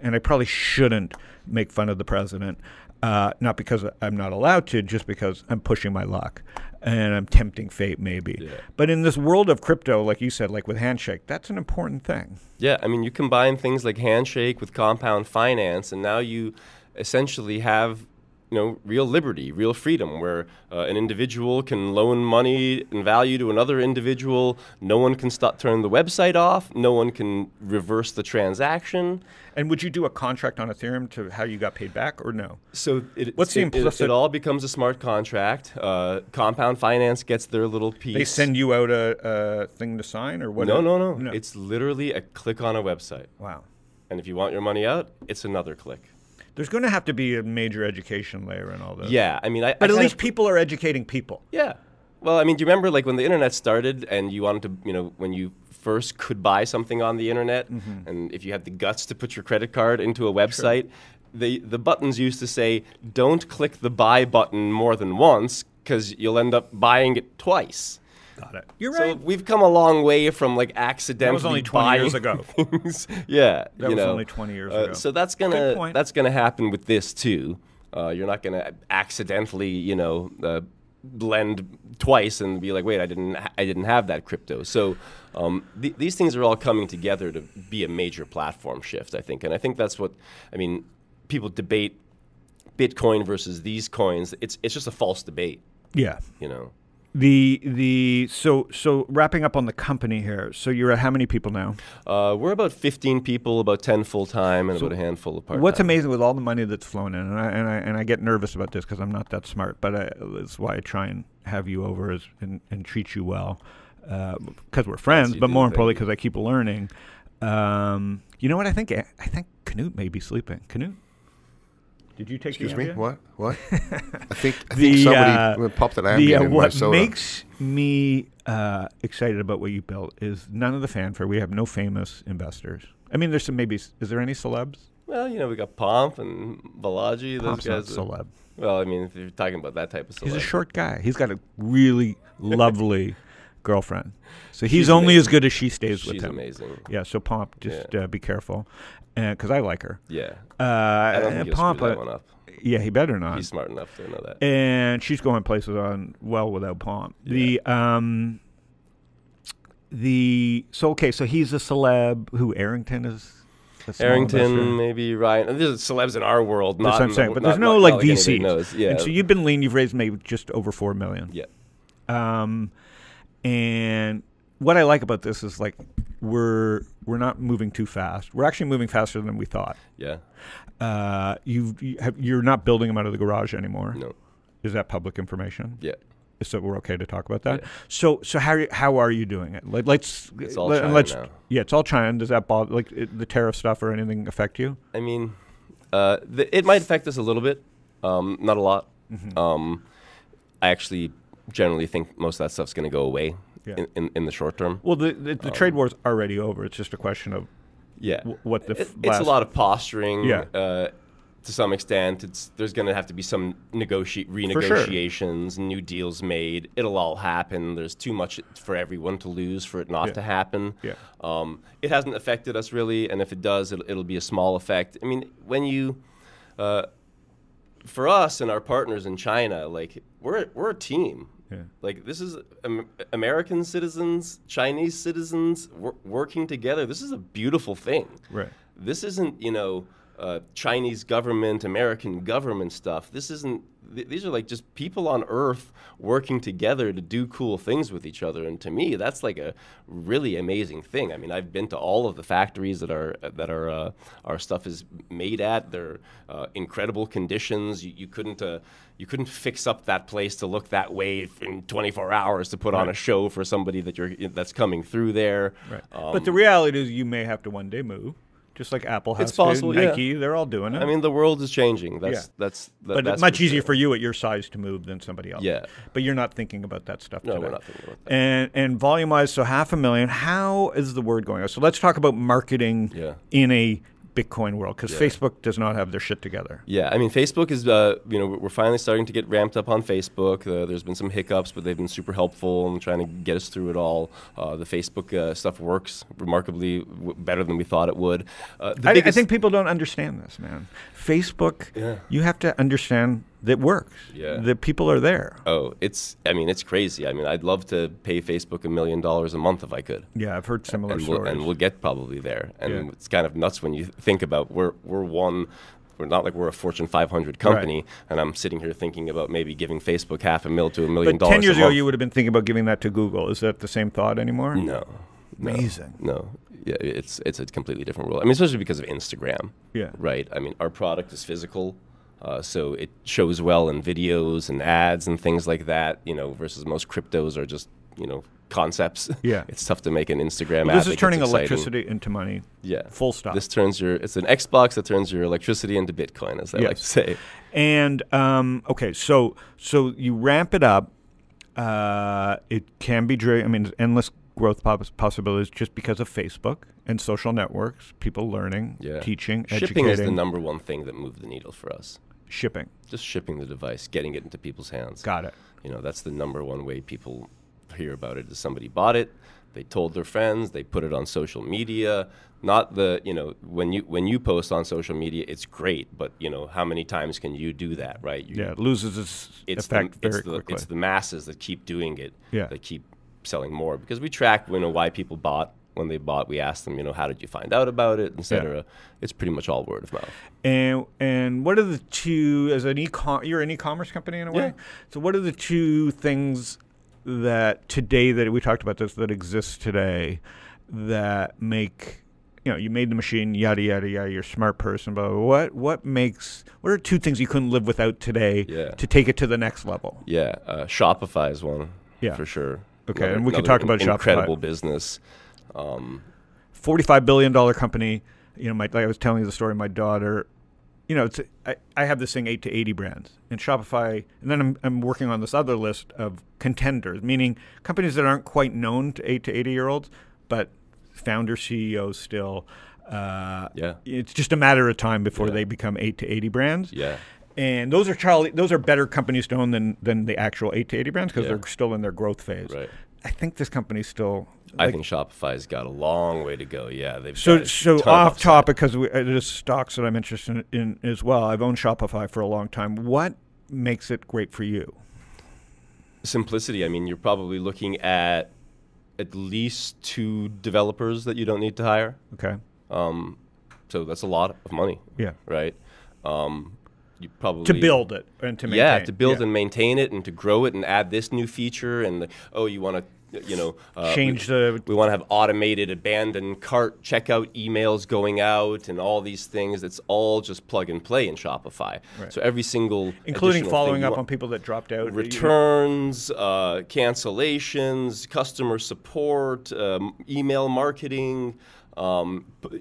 S2: and I probably shouldn't make fun of the president, not because I'm not allowed to, just because I'm pushing my luck and I'm tempting fate, maybe.
S3: Yeah.
S2: But in this world of crypto, like you said, like with Handshake, that's an important thing.
S3: Yeah, I mean, you combine things like Handshake with compound finance, and now you essentially have real liberty, real freedom, where an individual can loan money and value to another individual. No one can turn the website off. No one can reverse the transaction.
S2: And would you do a contract on Ethereum to how you got paid back, or no?
S3: So
S2: what's the implicit?
S3: It all becomes a smart contract. Compound Finance gets their little piece.
S2: They send you out a thing to sign, or what?
S3: No. It's literally a click on a website.
S2: Wow.
S3: And if you want your money out, it's another click.
S2: There's going to have to be a major education layer in all this.
S3: Yeah, I mean,
S2: but at least people are educating people.
S3: Yeah. Well, I mean, do you remember like when the internet started and you wanted to, when you first could buy something on the internet, and if you had the guts to put your credit card into a website, the buttons used to say, "Don't click the buy button more than once because you'll end up buying it twice."
S2: Got it. You're right.
S3: So we've come a long way from like accidentally
S2: That was only 20 years ago.
S3: Things. Yeah,
S2: that was only 20 years ago.
S3: So that's gonna happen with this too. You're not gonna accidentally, blend twice and be like, wait, I didn't have that crypto. So these things are all coming together to be a major platform shift, I think, and I think that's what people debate Bitcoin versus these coins. It's just a false debate.
S2: Yeah. So wrapping up on the company here. So you're at how many people now?
S3: We're about 15 people, about 10 full time, and about a handful of part time.
S2: What's amazing with all the money that's flown in, and I get nervous about this because I'm not that smart, but that's why I try and have you over and treat you well, because we're friends, but more importantly because I keep learning. You know what I think? I think Canute may be sleeping. Canute? Did you take
S4: Excuse
S2: the
S4: me? What? I think
S2: the,
S4: somebody popped an Ambien in my soda.
S2: What makes me excited about what you built is none of the fanfare. We have no famous investors. I mean, there's some maybe. Is there any celebs?
S3: Well, we got Pomp and Balaji.
S2: Pomp's
S3: those guys.
S2: Not celeb.
S3: Well, I mean, if you're talking about that type of celeb.
S2: He's a short guy. He's got a really lovely girlfriend. So he's only as good as she stays with him.
S3: She's amazing.
S2: Yeah, so Pomp, just be careful. Because I like her.
S3: Yeah. I don't think he'll screw that one up.
S2: Yeah, he better not.
S3: He's smart enough to know that.
S2: And she's going places without Pomp.
S3: Yeah.
S2: So he's a celeb who Arrington is.
S3: Arrington, maybe Ryan. There's celebs in our world.
S2: That's what I'm saying. But there's no VCs.
S3: Yeah.
S2: And so you've raised maybe just over $4 million.
S3: Yeah.
S2: And what I like about this is we're not moving too fast. We're actually moving faster than we thought.
S3: Yeah.
S2: You're not building them out of the garage anymore.
S3: No.
S2: Is that public information?
S3: Yeah.
S2: So we're okay to talk about that.
S3: Yeah.
S2: So how are you doing it?
S3: It's all China now.
S2: Yeah, it's all China. Does that bother the tariff stuff or anything affect you?
S3: I mean, it might affect us a little bit, not a lot. Mm-hmm. I actually generally think most of that stuff's going to go away.
S2: Yeah.
S3: In the short term.
S2: Well, the trade war's already over. It's just a question of what the
S3: it's a lot of posturing.
S2: Yeah.
S3: To some extent, there's going to have to be some renegotiations, new deals made. It'll all happen. There's too much for everyone to lose for it not to happen.
S2: Yeah.
S3: It hasn't affected us really, and if it does, it'll be a small effect. I mean, when you, for us and our partners in China, we're a team.
S2: Yeah.
S3: This is American citizens, Chinese citizens working together. This is a beautiful thing.
S2: Right.
S3: This isn't, Chinese government, American government stuff. This isn't. These are just people on Earth working together to do cool things with each other. And to me, that's a really amazing thing. I mean, I've been to all of the factories that our stuff is made at. They're incredible conditions. You couldn't fix up that place to look that way in 24 hours to put on a show for somebody that's coming through there.
S2: Right. But the reality is, you may have to one day move. Just like Apple has
S3: possible,
S2: to, Nike, they're all doing it.
S3: I mean, the world is changing. But
S2: it's much easier for you at your size to move than somebody else.
S3: Yeah.
S2: But you're not thinking about that stuff today.
S3: No, we're not thinking about that.
S2: And volume-wise, so 500,000. How is the word going? So let's talk about marketing in a Bitcoin world, because Facebook does not have their shit together.
S3: Yeah, I mean, Facebook is, we're finally starting to get ramped up on Facebook. There's been some hiccups, but they've been super helpful in trying to get us through it all. The Facebook stuff works remarkably better than we thought it would.
S2: I think people don't understand this, man. Facebook, you have to understand that works.
S3: Yeah.
S2: That people are there.
S3: Oh, it's crazy. I mean, I'd love to pay Facebook $1 million a month if I could.
S2: Yeah, I've heard similar stories.
S3: And we'll get probably there. And it's kind of nuts when you think about we're one we're a Fortune 500 company, and I'm sitting here thinking about maybe giving Facebook $500,000 to $1 million.
S2: But 10 years ago, you would have been thinking about giving that to Google. Is that the same thought anymore?
S3: No.
S2: Amazing.
S3: No. Yeah, it's a completely different world. I mean, especially because of Instagram.
S2: Yeah.
S3: Right. I mean, our product is physical, so it shows well in videos and ads and things like that. Versus most cryptos are just concepts.
S2: Yeah.
S3: It's tough to make an Instagram
S2: well,
S3: app.
S2: This is turning electricity into money.
S3: Yeah.
S2: Full stop.
S3: It's an Xbox that turns your electricity into Bitcoin, as I like to say.
S2: And okay, so you ramp it up. It can be endless growth possibilities just because of Facebook and social networks, people learning, teaching, educating.
S3: Shipping is the number one thing that moved the needle for us.
S2: Shipping.
S3: Just shipping the device, getting it into people's hands.
S2: Got it.
S3: That's the number one way people hear about it is somebody bought it, they told their friends, they put it on social media. Not when you post on social media, it's great, but how many times can you do that, right?
S2: It loses its effect very quickly.
S3: It's the masses that keep doing it, that keep selling more, because we track why people bought. When they bought, we asked them, how did you find out about it, etc. Yeah. It's pretty much all word of mouth.
S2: And what are the two, you're an e-commerce company in a way?
S3: Yeah.
S2: So what are the two things that today, that we talked about this, that exists today that make, you made the machine, yada, yada, yada, you're a smart person, but what are two things you couldn't live without today to take it to the next level?
S3: Yeah, Shopify is one, for sure.
S2: Okay, and we can talk about Shopify.
S3: Incredible business.
S2: $45 billion company. Like I was telling you the story of my daughter. I have this thing 8 to 80 brands in Shopify, and then I'm working on this other list of contenders, meaning companies that aren't quite known to 8 to 80-year-olds, but founder CEOs still. It's just a matter of time before they become 8 to 80 brands.
S3: Yeah.
S2: And those are better companies to own than the actual 8 to 80 brands because they're still in their growth phase.
S3: Right.
S2: I think this company's still.
S3: I think Shopify's got a long way to go. Yeah, they've
S2: so off topic, because there's stocks that I'm interested in as well. I've owned Shopify for a long time. What makes it great for you?
S3: Simplicity. I mean, you're probably looking at least 2 developers that you don't need to hire.
S2: Okay.
S3: So that's a lot of money.
S2: Yeah.
S3: Right. You probably
S2: to build it and to maintain.
S3: Yeah, to build and maintain it and to grow it and add this new feature and you want to.
S2: Change
S3: we want to have automated abandoned cart checkout emails going out and all these things. It's all just plug and play in Shopify.
S2: Right.
S3: So every single
S2: including following up on people that dropped out,
S3: returns, cancellations, customer support, email marketing,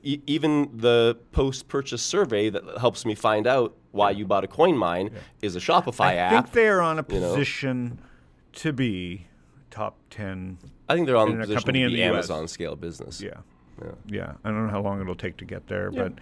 S3: even the post-purchase survey that helps me find out why you bought a CoinMine is a Shopify app.
S2: I think they're on a position to be top 10.
S3: I think they're on the position to be
S2: in the
S3: Amazon scale business.
S2: Yeah. I don't know how long it'll take to get there, but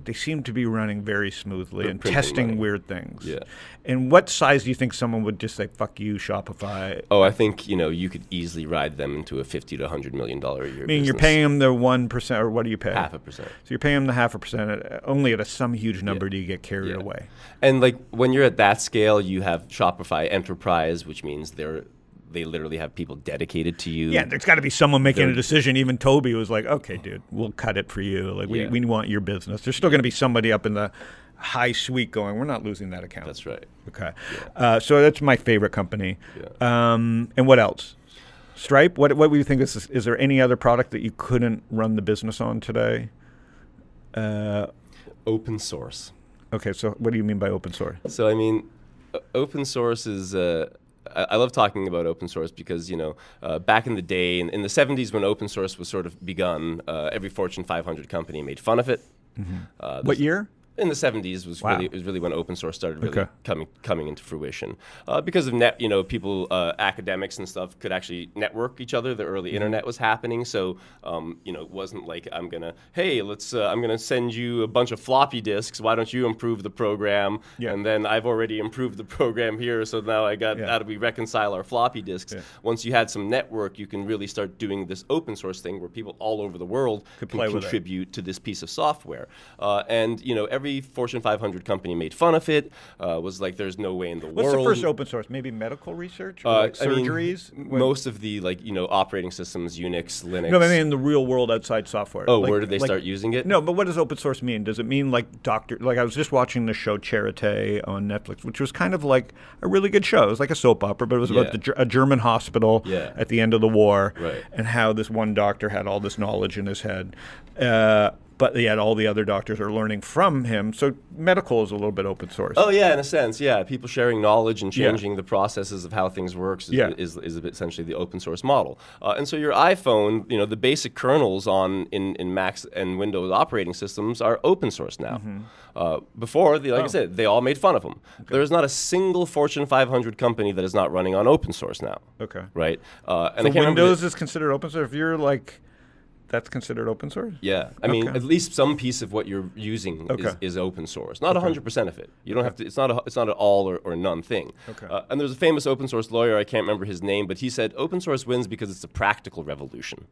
S2: they seem to be running very smoothly and testing weird things.
S3: Yeah.
S2: And what size do you think someone would just say, "Fuck you, Shopify"?
S3: Oh, I think you could easily ride them into a $50 to $100 million a year.
S2: I mean, you're paying them the 1%, or what do you pay?
S3: 0.5%.
S2: So you're paying them the 0.5%. Only at some huge number do you get carried away.
S3: And when you're at that scale, you have Shopify Enterprise, which means they literally have people dedicated to you.
S2: Yeah, there's got to be someone making a decision. Even Toby was like, "Okay, dude, we'll cut it for you. We want your business." There's still going to be somebody up in the high suite going, "We're not losing that account."
S3: That's right.
S2: Okay, so that's my favorite company. Yeah. And what else? Stripe. What do you think is there any other product that you couldn't run the business on today?
S3: Open source.
S2: Okay, so what do you mean by open source?
S3: So I mean, open source is. I love talking about open source because, back in the day, in the 70s when open source was sort of begun, every Fortune 500 company made fun of it.
S2: Mm-hmm. What year?
S3: In the 70s was really when open source started really coming into fruition. Because of people, academics and stuff could actually network each other. The early internet was happening, so it wasn't like I'm gonna send you a bunch of floppy disks. Why don't you improve the program? Yeah. And then I've already improved the program here, so now I got how do we reconcile our floppy disks? Yeah. Once you had some network, you can really start doing this open source thing where people all over the world can contribute to this piece of software. And every Fortune 500 company made fun of it, was like, there's no way in the world.
S2: What's the first open source? Maybe medical research? Or like surgeries?
S3: Most of the operating systems, Unix, Linux.
S2: No, I mean in the real world outside software.
S3: Oh, where did they start using it?
S2: No, but what does open source mean? Does it mean like I was just watching the show Charité on Netflix, which was kind of like a really good show. It was like a soap opera, but it was about a German hospital at the end of the war, and how this one doctor had all this knowledge in his head. But yet all the other doctors are learning from him. So medical is a little bit open source.
S3: Oh, yeah, in a sense, yeah. People sharing knowledge and changing the processes of how things work is essentially the open source model. And so your iPhone, the basic kernels in Macs and Windows operating systems are open source now. Before, I said, they all made fun of them. Okay. There is not a single Fortune 500 company that is not running on open source now.
S2: Okay.
S3: Right?
S2: And so Windows is considered open source? If you're like... That's considered open source?
S3: Yeah. I mean, at least some piece of what you're using is open source. Not 100% of it. You don't have to. It's not an all or none thing. Okay. And there's a famous open source lawyer, I can't remember his name, but he said open source wins because it's a practical revolution.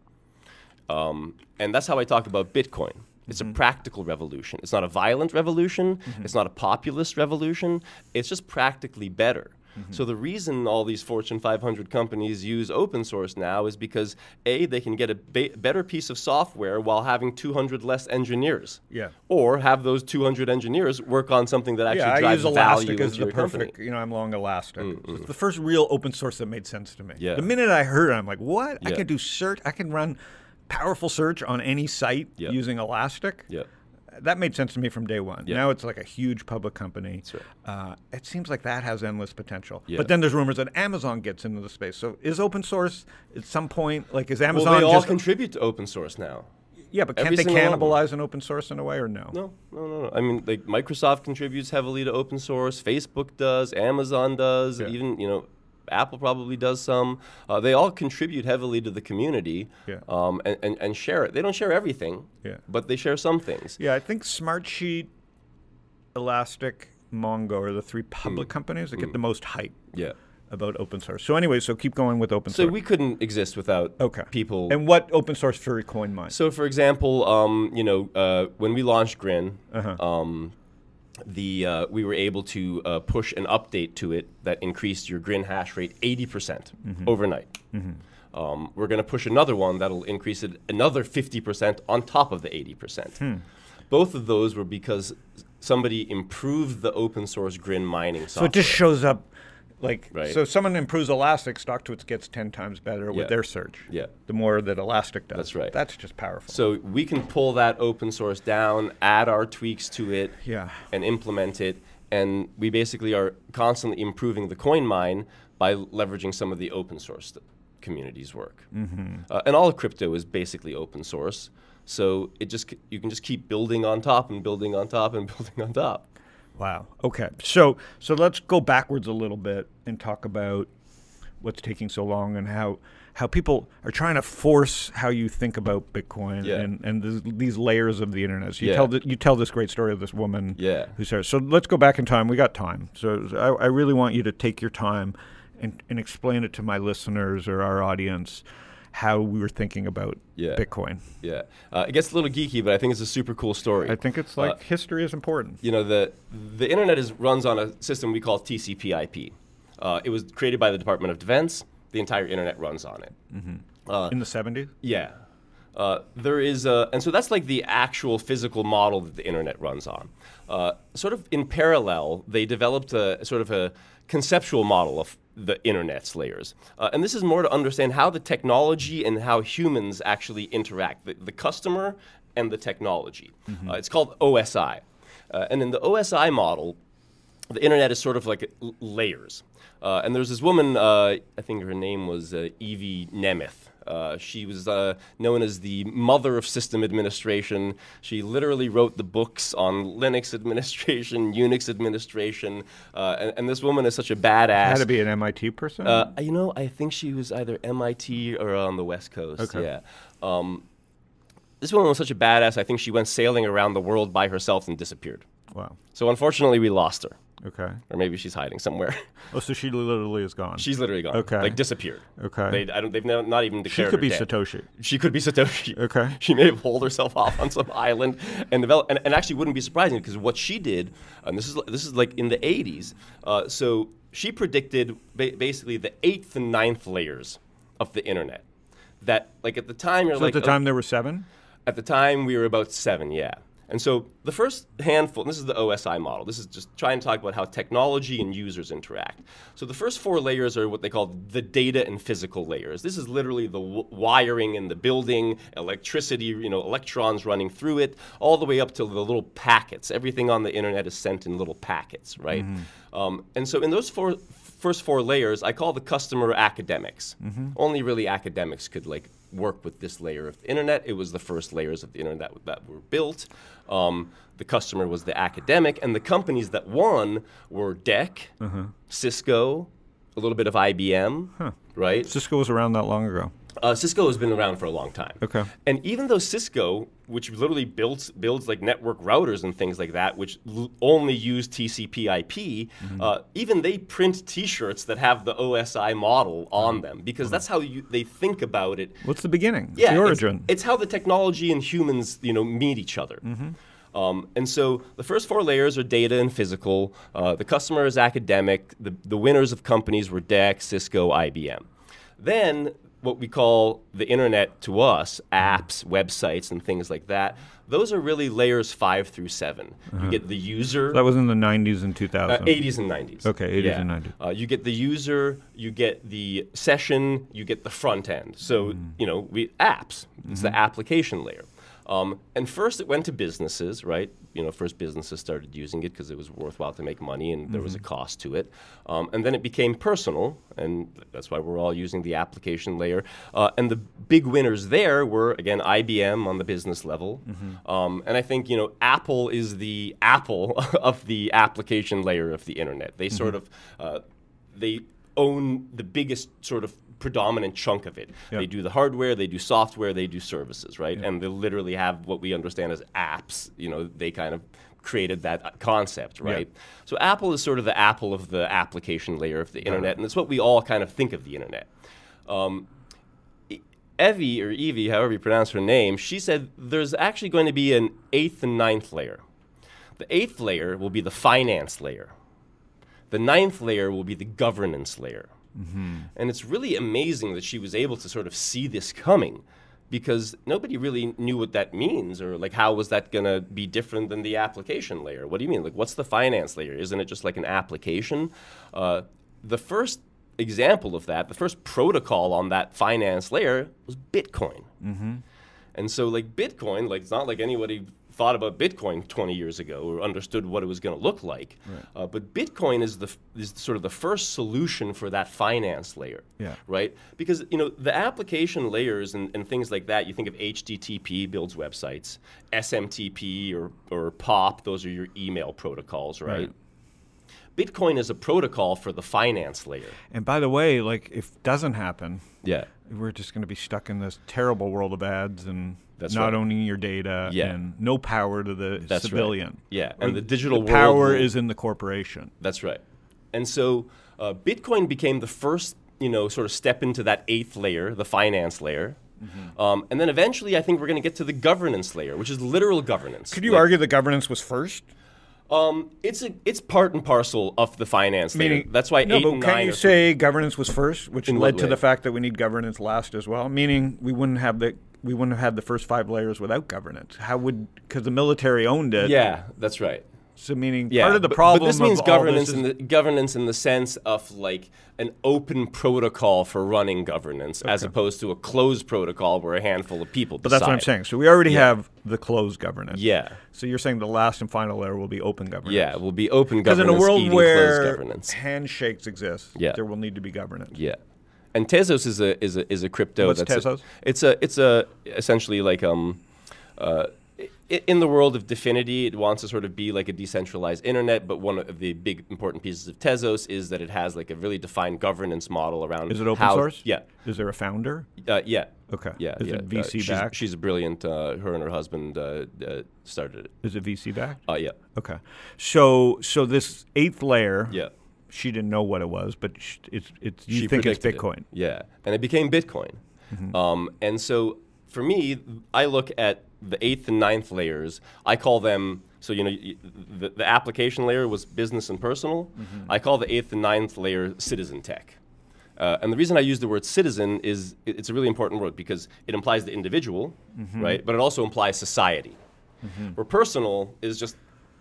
S3: And that's how I talk about Bitcoin. It's a practical revolution. It's not a violent revolution. It's not a populist revolution. It's just practically better. So the reason all these Fortune 500 companies use open source now is because, A, they can get a better piece of software while having 200 less engineers. Yeah. Or have those 200 engineers work on something that actually drives value into your company.
S2: I'm long Elastic. It's the first real open source that made sense to me. Yeah. The minute I heard it, I'm like, what? I can do search. I can run powerful search on any site using Elastic. Yeah. That made sense to me from day one. Now it's like a huge public company. That's right. It seems like that has endless potential. But then there's rumors that Amazon gets into the space. So is open source at some point, like is Amazon
S3: they all contribute to open source now.
S2: Yeah, but can't they cannibalize an open source in a way or no?
S3: No. I mean, like Microsoft contributes heavily to open source. Facebook does. Amazon does. Even, Apple probably does some. They all contribute heavily to the community and share it. They don't share everything, but they share some things.
S2: Yeah, I think Smartsheet, Elastic, Mongo are the three public companies that get the most hype about open source. So anyway, keep going with open source.
S3: So we couldn't exist without people.
S2: And what open source for Coinmine?
S3: So for example, when we launched Grin, we were able to push an update to it that increased your Grin hash rate 80% overnight. We're going to push another one that'll increase it another 50% on top of the 80%. Both of those were because somebody improved the open source Grin mining software.
S2: So it just shows up. So someone improves Elastic, StockTwits gets 10 times better with their search. Yeah. The more that Elastic does.
S3: That's right.
S2: That's just powerful.
S3: So we can pull that open source down, add our tweaks to it, and implement it. And we basically are constantly improving the Coinmine by leveraging some of the open source community's work. And all of crypto is basically open source. So you can just keep building on top and building on top and building on top.
S2: Wow. Okay. So let's go backwards a little bit and talk about what's taking so long and how people are trying to force how you think about Bitcoin and these layers of the internet. So you tell this great story of this woman who started. So let's go back in time. We got time. So I really want you to take your time and explain it to my listeners or our audience how we were thinking about Bitcoin. Yeah.
S3: It gets a little geeky, but I think it's a super cool story.
S2: I think it's like history is important.
S3: The internet runs on a system we call TCP/IP. It was created by the Department of Defense. The entire internet runs on it.
S2: In the 70s?
S3: Yeah. There is and so that's like the actual physical model that the internet runs on. Sort of in parallel, they developed a sort of a conceptual model of the internet's layers. And this is more to understand how the technology and how humans actually interact, the customer and the technology. It's called OSI. And in the OSI model, the internet is sort of like layers. And there's this woman, I think her name was Evie Nemeth. She was known as the mother of system administration. She literally wrote the books on Linux administration, Unix administration, and this woman is such a badass.
S2: Had to be an MIT person?
S3: I think she was either MIT or on the West Coast. Okay. Yeah. This woman was such a badass, I think she went sailing around the world by herself and disappeared.
S2: Wow.
S3: So unfortunately, we lost her.
S2: Okay.
S3: Or maybe she's hiding somewhere.
S2: Oh, so she literally is gone.
S3: She's literally gone.
S2: Okay.
S3: Like disappeared.
S2: Okay.
S3: They've not even declared
S2: She could be
S3: her dead.
S2: Satoshi.
S3: She could be Satoshi.
S2: Okay.
S3: She may have holed herself off on some island and developed, and actually wouldn't be surprising because what she did, and this is like in the 80s, so she predicted basically the 8th and 9th layers of the internet. That, like, at the time,
S2: So at the time there were 7?
S3: At the time, we were about 7, yeah. And so the first handful, and this is the OSI model. This is just trying to talk about how technology and users interact. So the first 4 layers are what they call the data and physical layers. This is literally the wiring in the building, electricity, electrons running through it, all the way up to the little packets. Everything on the internet is sent in little packets, right? And so in those first 4 layers, I call the customer academics. Only really academics could work with this layer of the internet. It was the first layers of the internet that were built. The customer was the academic, and the companies that won were DEC, Cisco, a little bit of IBM, right?
S2: Cisco was around that long ago.
S3: Cisco has been around for a long time.
S2: Okay.
S3: And even though Cisco, which literally builds like network routers and things like that, which only use TCP/IP, even they print T-shirts that have the OSI model on them because that's how they think about it.
S2: What's the beginning?
S3: Yeah,
S2: the origin.
S3: It's how the technology and humans, meet each other. And so the first 4 layers are data and physical. The customer is academic. The winners of companies were DEC, Cisco, IBM. Then what we call the internet to us, apps, websites, and things like that, those are really layers 5 through 7. You get the user.
S2: That was in the 90s and 2000s.
S3: 80s and 90s.
S2: Okay, 80s and 90s.
S3: You get the user, you get the session, you get the front end. So, apps. It's the application layer. And first it went to businesses, right? First businesses started using it because it was worthwhile to make money and there was a cost to it. And then it became personal, and that's why we're all using the application layer. And the big winners there were, again, IBM on the business level. And I think, Apple is the Apple of the application layer of the internet. They sort of, they own the biggest sort of predominant chunk of it. Yep. They do the hardware, they do software, they do services, right? Yep. And they literally have what we understand as apps. They kind of created that concept, right? Yep. So Apple is sort of the Apple of the application layer of the internet, and it's what we all kind of think of the internet. Evie, however you pronounce her name, she said there's actually going to be an 8th and 9th layer. The 8th layer will be the finance layer. The 9th layer will be the governance layer. And it's really amazing that she was able to sort of see this coming because nobody really knew what that means or how was that going to be different than the application layer. What do you mean? What's the finance layer? Isn't it just like an application? The first example of that, the first protocol on that finance layer was Bitcoin. And so Bitcoin, it's not like anybody thought about Bitcoin 20 years ago or understood what it was going to look like. Right. But Bitcoin is sort of the first solution for that finance layer, right? Because the application layers and things like that, you think of HTTP builds websites, SMTP or POP, those are your email protocols, right? Bitcoin is a protocol for the finance layer.
S2: And by the way, if it doesn't happen,
S3: we're
S2: just going to be stuck in this terrible world of ads and
S3: That's
S2: not
S3: right.
S2: owning your data and no power to the
S3: That's
S2: civilian.
S3: Right. Yeah, and the digital world.
S2: Power is in the corporation.
S3: That's right. And so Bitcoin became the first, sort of step into that 8th layer, the finance layer. And then eventually I think we're going to get to the governance layer, which is literal governance.
S2: Could you argue that governance was first?
S3: It's part and parcel of the finance layer. That's why 8 and 9
S2: can you say governance was first, which led to the fact that we need governance last as well? Meaning we wouldn't have had the first 5 layers without governance. Because the military owned it.
S3: Yeah, that's right.
S2: So meaning part of the problem.
S3: But this means
S2: of
S3: governance in the sense of an open protocol for running governance, as opposed to a closed protocol where a handful of people decide.
S2: But that's what I'm saying. So we already have the closed governance.
S3: Yeah.
S2: So you're saying the last and final layer will be open governance.
S3: Yeah, it will be open governance.
S2: Because in a world where
S3: governance.
S2: handshakes exist, there will need to be governance.
S3: Yeah. And Tezos is a crypto.
S2: What's Tezos?
S3: It's essentially in the world of Dfinity, it wants to sort of be like a decentralized internet, but one of the big important pieces of Tezos is that it has like a really defined governance model around.
S2: Is it open source?
S3: Yeah.
S2: Is there a founder?
S3: Yeah.
S2: Okay.
S3: Yeah.
S2: Is it VC backed?
S3: She's brilliant. Her and her husband started it.
S2: Is it VC backed?
S3: Yeah.
S2: Okay. So this 8th layer.
S3: Yeah.
S2: She didn't know what it was, but you
S3: she
S2: think it's
S3: predicted
S2: Bitcoin.
S3: It. Yeah, and it became Bitcoin. And so for me, I look at the 8th and 9th layers. I call them, so the application layer was business and personal. I call the 8th and 9th layer citizen tech. And the reason I use the word citizen is it's a really important word because it implies the individual, right? But it also implies society. Where personal is just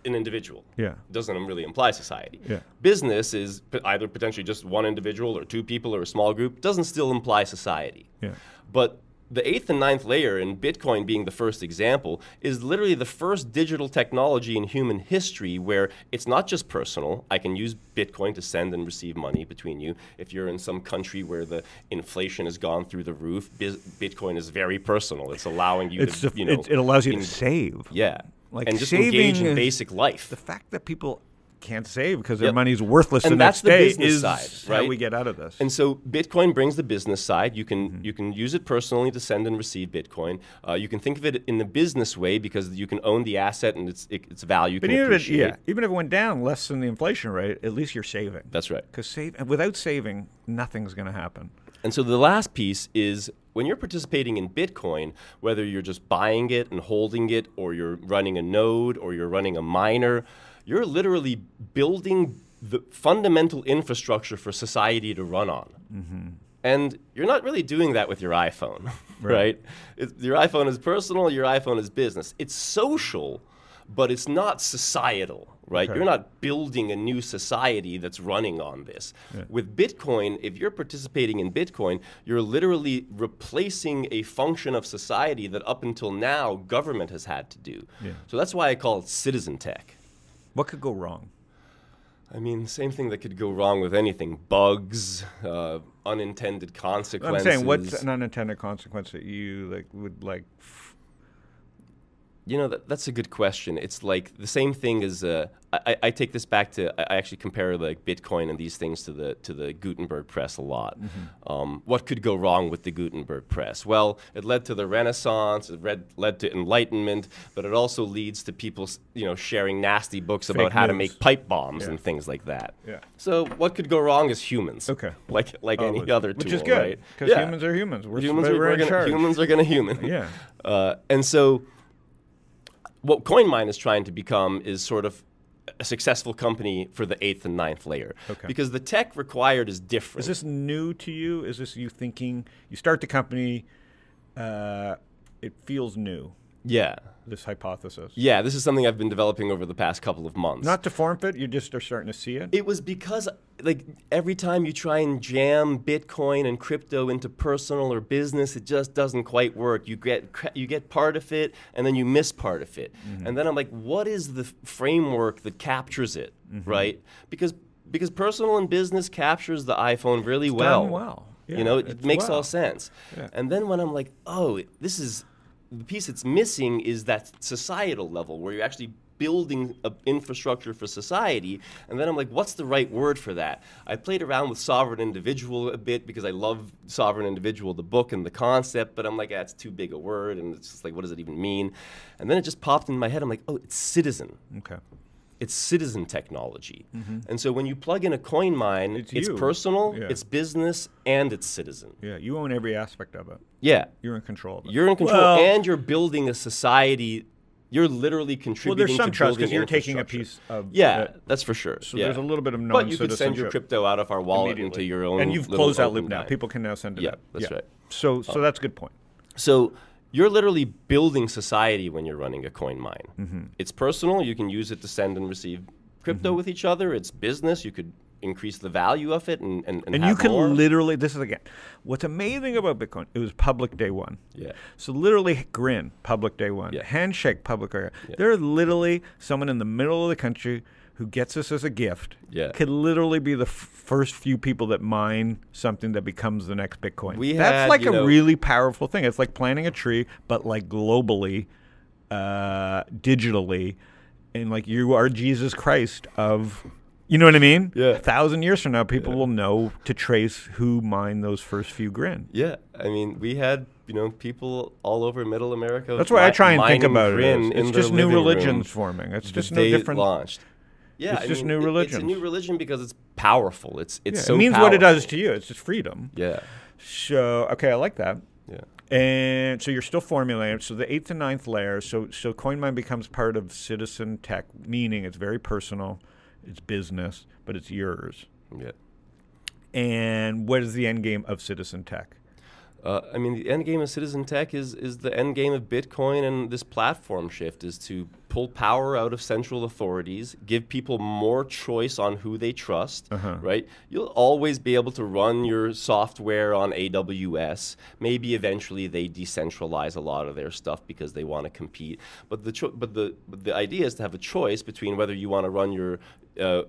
S3: an individual.
S2: Yeah.
S3: Doesn't really imply society.
S2: Yeah.
S3: Business is either potentially just one individual or 2 people or a small group. Doesn't still imply society.
S2: Yeah.
S3: But the 8th and 9th layer, and Bitcoin being the first example, is literally the first digital technology in human history where it's not just personal. I can use Bitcoin to send and receive money between you. If you're in some country where the inflation has gone through the roof, Bitcoin is very personal. It's allowing you to,
S2: it allows you to save.
S3: Yeah.
S2: Like
S3: and just engage in basic life.
S2: The fact that people can't save because their money's worthless
S3: and
S2: the next day
S3: is
S2: is
S3: side, right?
S2: how we get out of this.
S3: And so Bitcoin brings the business side. You can you can use it personally to send and receive Bitcoin. You can think of it in the business way because you can own the asset and its value can appreciate.
S2: Even if it went down less than the inflation rate, at least you're saving.
S3: That's right.
S2: Because without saving, nothing's going to happen.
S3: And so the last piece is when you're participating in Bitcoin, whether you're just buying it and holding it, or you're running a node, or you're running a miner, you're literally building the fundamental infrastructure for society to run on. And you're not really doing that with your iPhone, right? Your iPhone is personal, your iPhone is business. It's social, but it's not societal, right?
S2: Okay.
S3: You're not building a new society that's running on this. Yeah. With Bitcoin, if you're participating in Bitcoin, you're literally replacing a function of society that up until now government has had to do. Yeah. So that's why I call it citizen tech.
S2: What could go wrong?
S3: I mean, same thing that could go wrong with anything. Bugs, unintended consequences.
S2: I'm saying, what's an unintended consequence that you would like?
S3: You know, that's a good question. It's like the same thing as I take this back to I actually compare like Bitcoin and these things to the Gutenberg press a lot. What could go wrong with the Gutenberg press? Well, it led to the Renaissance. It led to Enlightenment, but it also leads to people sharing nasty books about how to make pipe bombs and things like that. Yeah. So what could go wrong is humans. Okay. Like any other tool,
S2: which is good because humans are humans.
S3: Humans are going to human. Yeah. And so what Coinmine is trying to become is sort of a successful company for the 8th and 9th layer. Okay. Because the tech required is different.
S2: Is this new to you? Is this you thinking, you start the company, it feels new?
S3: Yeah.
S2: This hypothesis.
S3: Yeah, this is something I've been developing over the past couple of months.
S2: Not to form fit, you just are starting to see it?
S3: It was because like every time you try and jam Bitcoin and crypto into personal or business, it just doesn't quite work. You get part of it and then you miss part of it. And then I'm like, what is the framework that captures it, right? Because personal and business captures the iPhone really well.
S2: Done well. Yeah,
S3: it makes all sense. Yeah. And then when I'm like, oh, this is the piece it's missing is that societal level where you're actually building an infrastructure for society. And then I'm like, what's the right word for that? I played around with sovereign individual a bit because I love sovereign individual, the book and the concept, but I'm like, it's too big a word. And it's just like, what does it even mean? And then it just popped in my head. I'm like, oh, it's citizen. Okay. It's citizen technology. And so when you plug in a Coinmine, it's personal, it's business, and it's citizen.
S2: Yeah, you own every aspect of it.
S3: Yeah.
S2: You're in control of it.
S3: You're in control, and you're building a society. You're literally contributing to building.
S2: Well, there's some trust because you're taking a piece of
S3: that's for sure.
S2: So there's a little bit of non-citizenship.
S3: But you could send your crypto out of our wallet into your own.
S2: And you've closed that loop now. People can now send it out.
S3: That's right.
S2: So that's a good point.
S3: So you're literally building society when you're running a Coinmine. It's personal. You can use it to send and receive crypto with each other. It's business. You could increase the value of it and
S2: you can
S3: more.
S2: Literally, this is again, what's amazing about Bitcoin, it was public day one.
S3: Yeah.
S2: So literally Grin, public day one. Yeah. Handshake, public day one. Yeah. There's literally someone in the middle of the country who gets this as a gift, could literally be the first few people that mine something that becomes the next Bitcoin. That's like a really powerful thing. It's like planting a tree, but like globally digitally, and like you are Jesus Christ of, you know what I mean?
S3: Yeah.
S2: 1,000 years from now, people will know to trace who mined those first few Grin.
S3: Yeah, I mean, we had people all over Middle America.
S2: That's why I try and think about it. It's just new
S3: religions
S2: forming. It's just no different.
S3: Launched. Yeah,
S2: it's just new religion.
S3: It's a new religion because it's powerful. It's so
S2: it means
S3: powerful.
S2: what it does to you. It's just freedom.
S3: Yeah.
S2: So okay, I like that.
S3: Yeah.
S2: And so you're still formulating. So the 8th and 9th layers. So CoinMine becomes part of citizen tech, meaning it's very personal, it's business, but it's yours.
S3: Yeah.
S2: And what is the end game of citizen tech?
S3: I mean, the end game of citizen tech is the end game of Bitcoin, and this platform shift is to pull power out of central authorities, give people more choice on who they trust, right? You'll always be able to run your software on AWS. Maybe eventually they decentralize a lot of their stuff because they want to compete. But the idea is to have a choice between whether you want to run your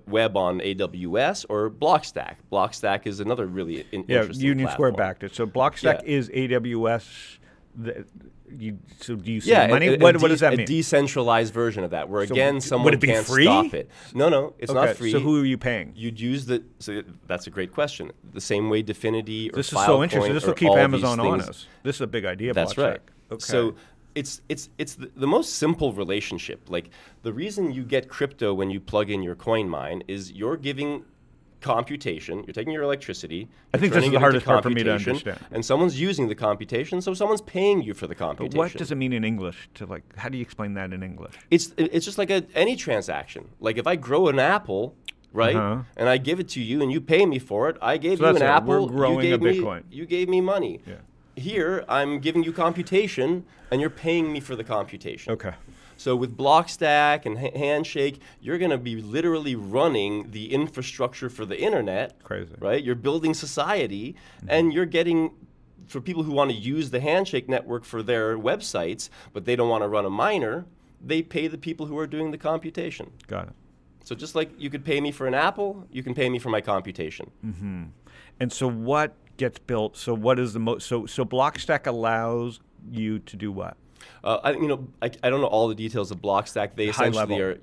S3: web on AWS or Blockstack. Blockstack is another really interesting
S2: Union
S3: platform.
S2: Square backed it. So Blockstack is AWS. So do you see money?
S3: A
S2: What does that mean?
S3: A decentralized version of that, where again someone
S2: would it be
S3: can't
S2: free?
S3: stop it. No, it's not free.
S2: So who are you paying?
S3: You'd use So that's a great question. The same way Definity or
S2: This is so interesting. This will keep Amazon on us. This is a big idea.
S3: That's
S2: Blockstack.
S3: right.
S2: Okay.
S3: So it's the most simple relationship. Like the reason you get crypto when you plug in your CoinMine is you're giving computation. You're taking your electricity.
S2: I think this is the hardest part for me to understand.
S3: And someone's using the computation, so someone's paying you for the computation.
S2: But what does it mean in English? How do you explain that in English?
S3: It's just like any transaction. Like if I grow an apple, right, and I give it to you and you pay me for it, I gave you an apple.
S2: We're growing a Bitcoin.
S3: You gave me money.
S2: Yeah.
S3: Here, I'm giving you computation, and you're paying me for the computation.
S2: Okay.
S3: So with Blockstack and Handshake, you're going to be literally running the infrastructure for the internet.
S2: Crazy.
S3: Right? You're building society, and you're getting, for people who want to use the Handshake network for their websites, but they don't want to run a miner, they pay the people who are doing the computation.
S2: Got it.
S3: So just like you could pay me for an apple, you can pay me for my computation.
S2: Mm-hmm. And so what gets built? So what is the most? So Blockstack allows you to do what?
S3: I don't know all the details of Blockstack. They essentially are,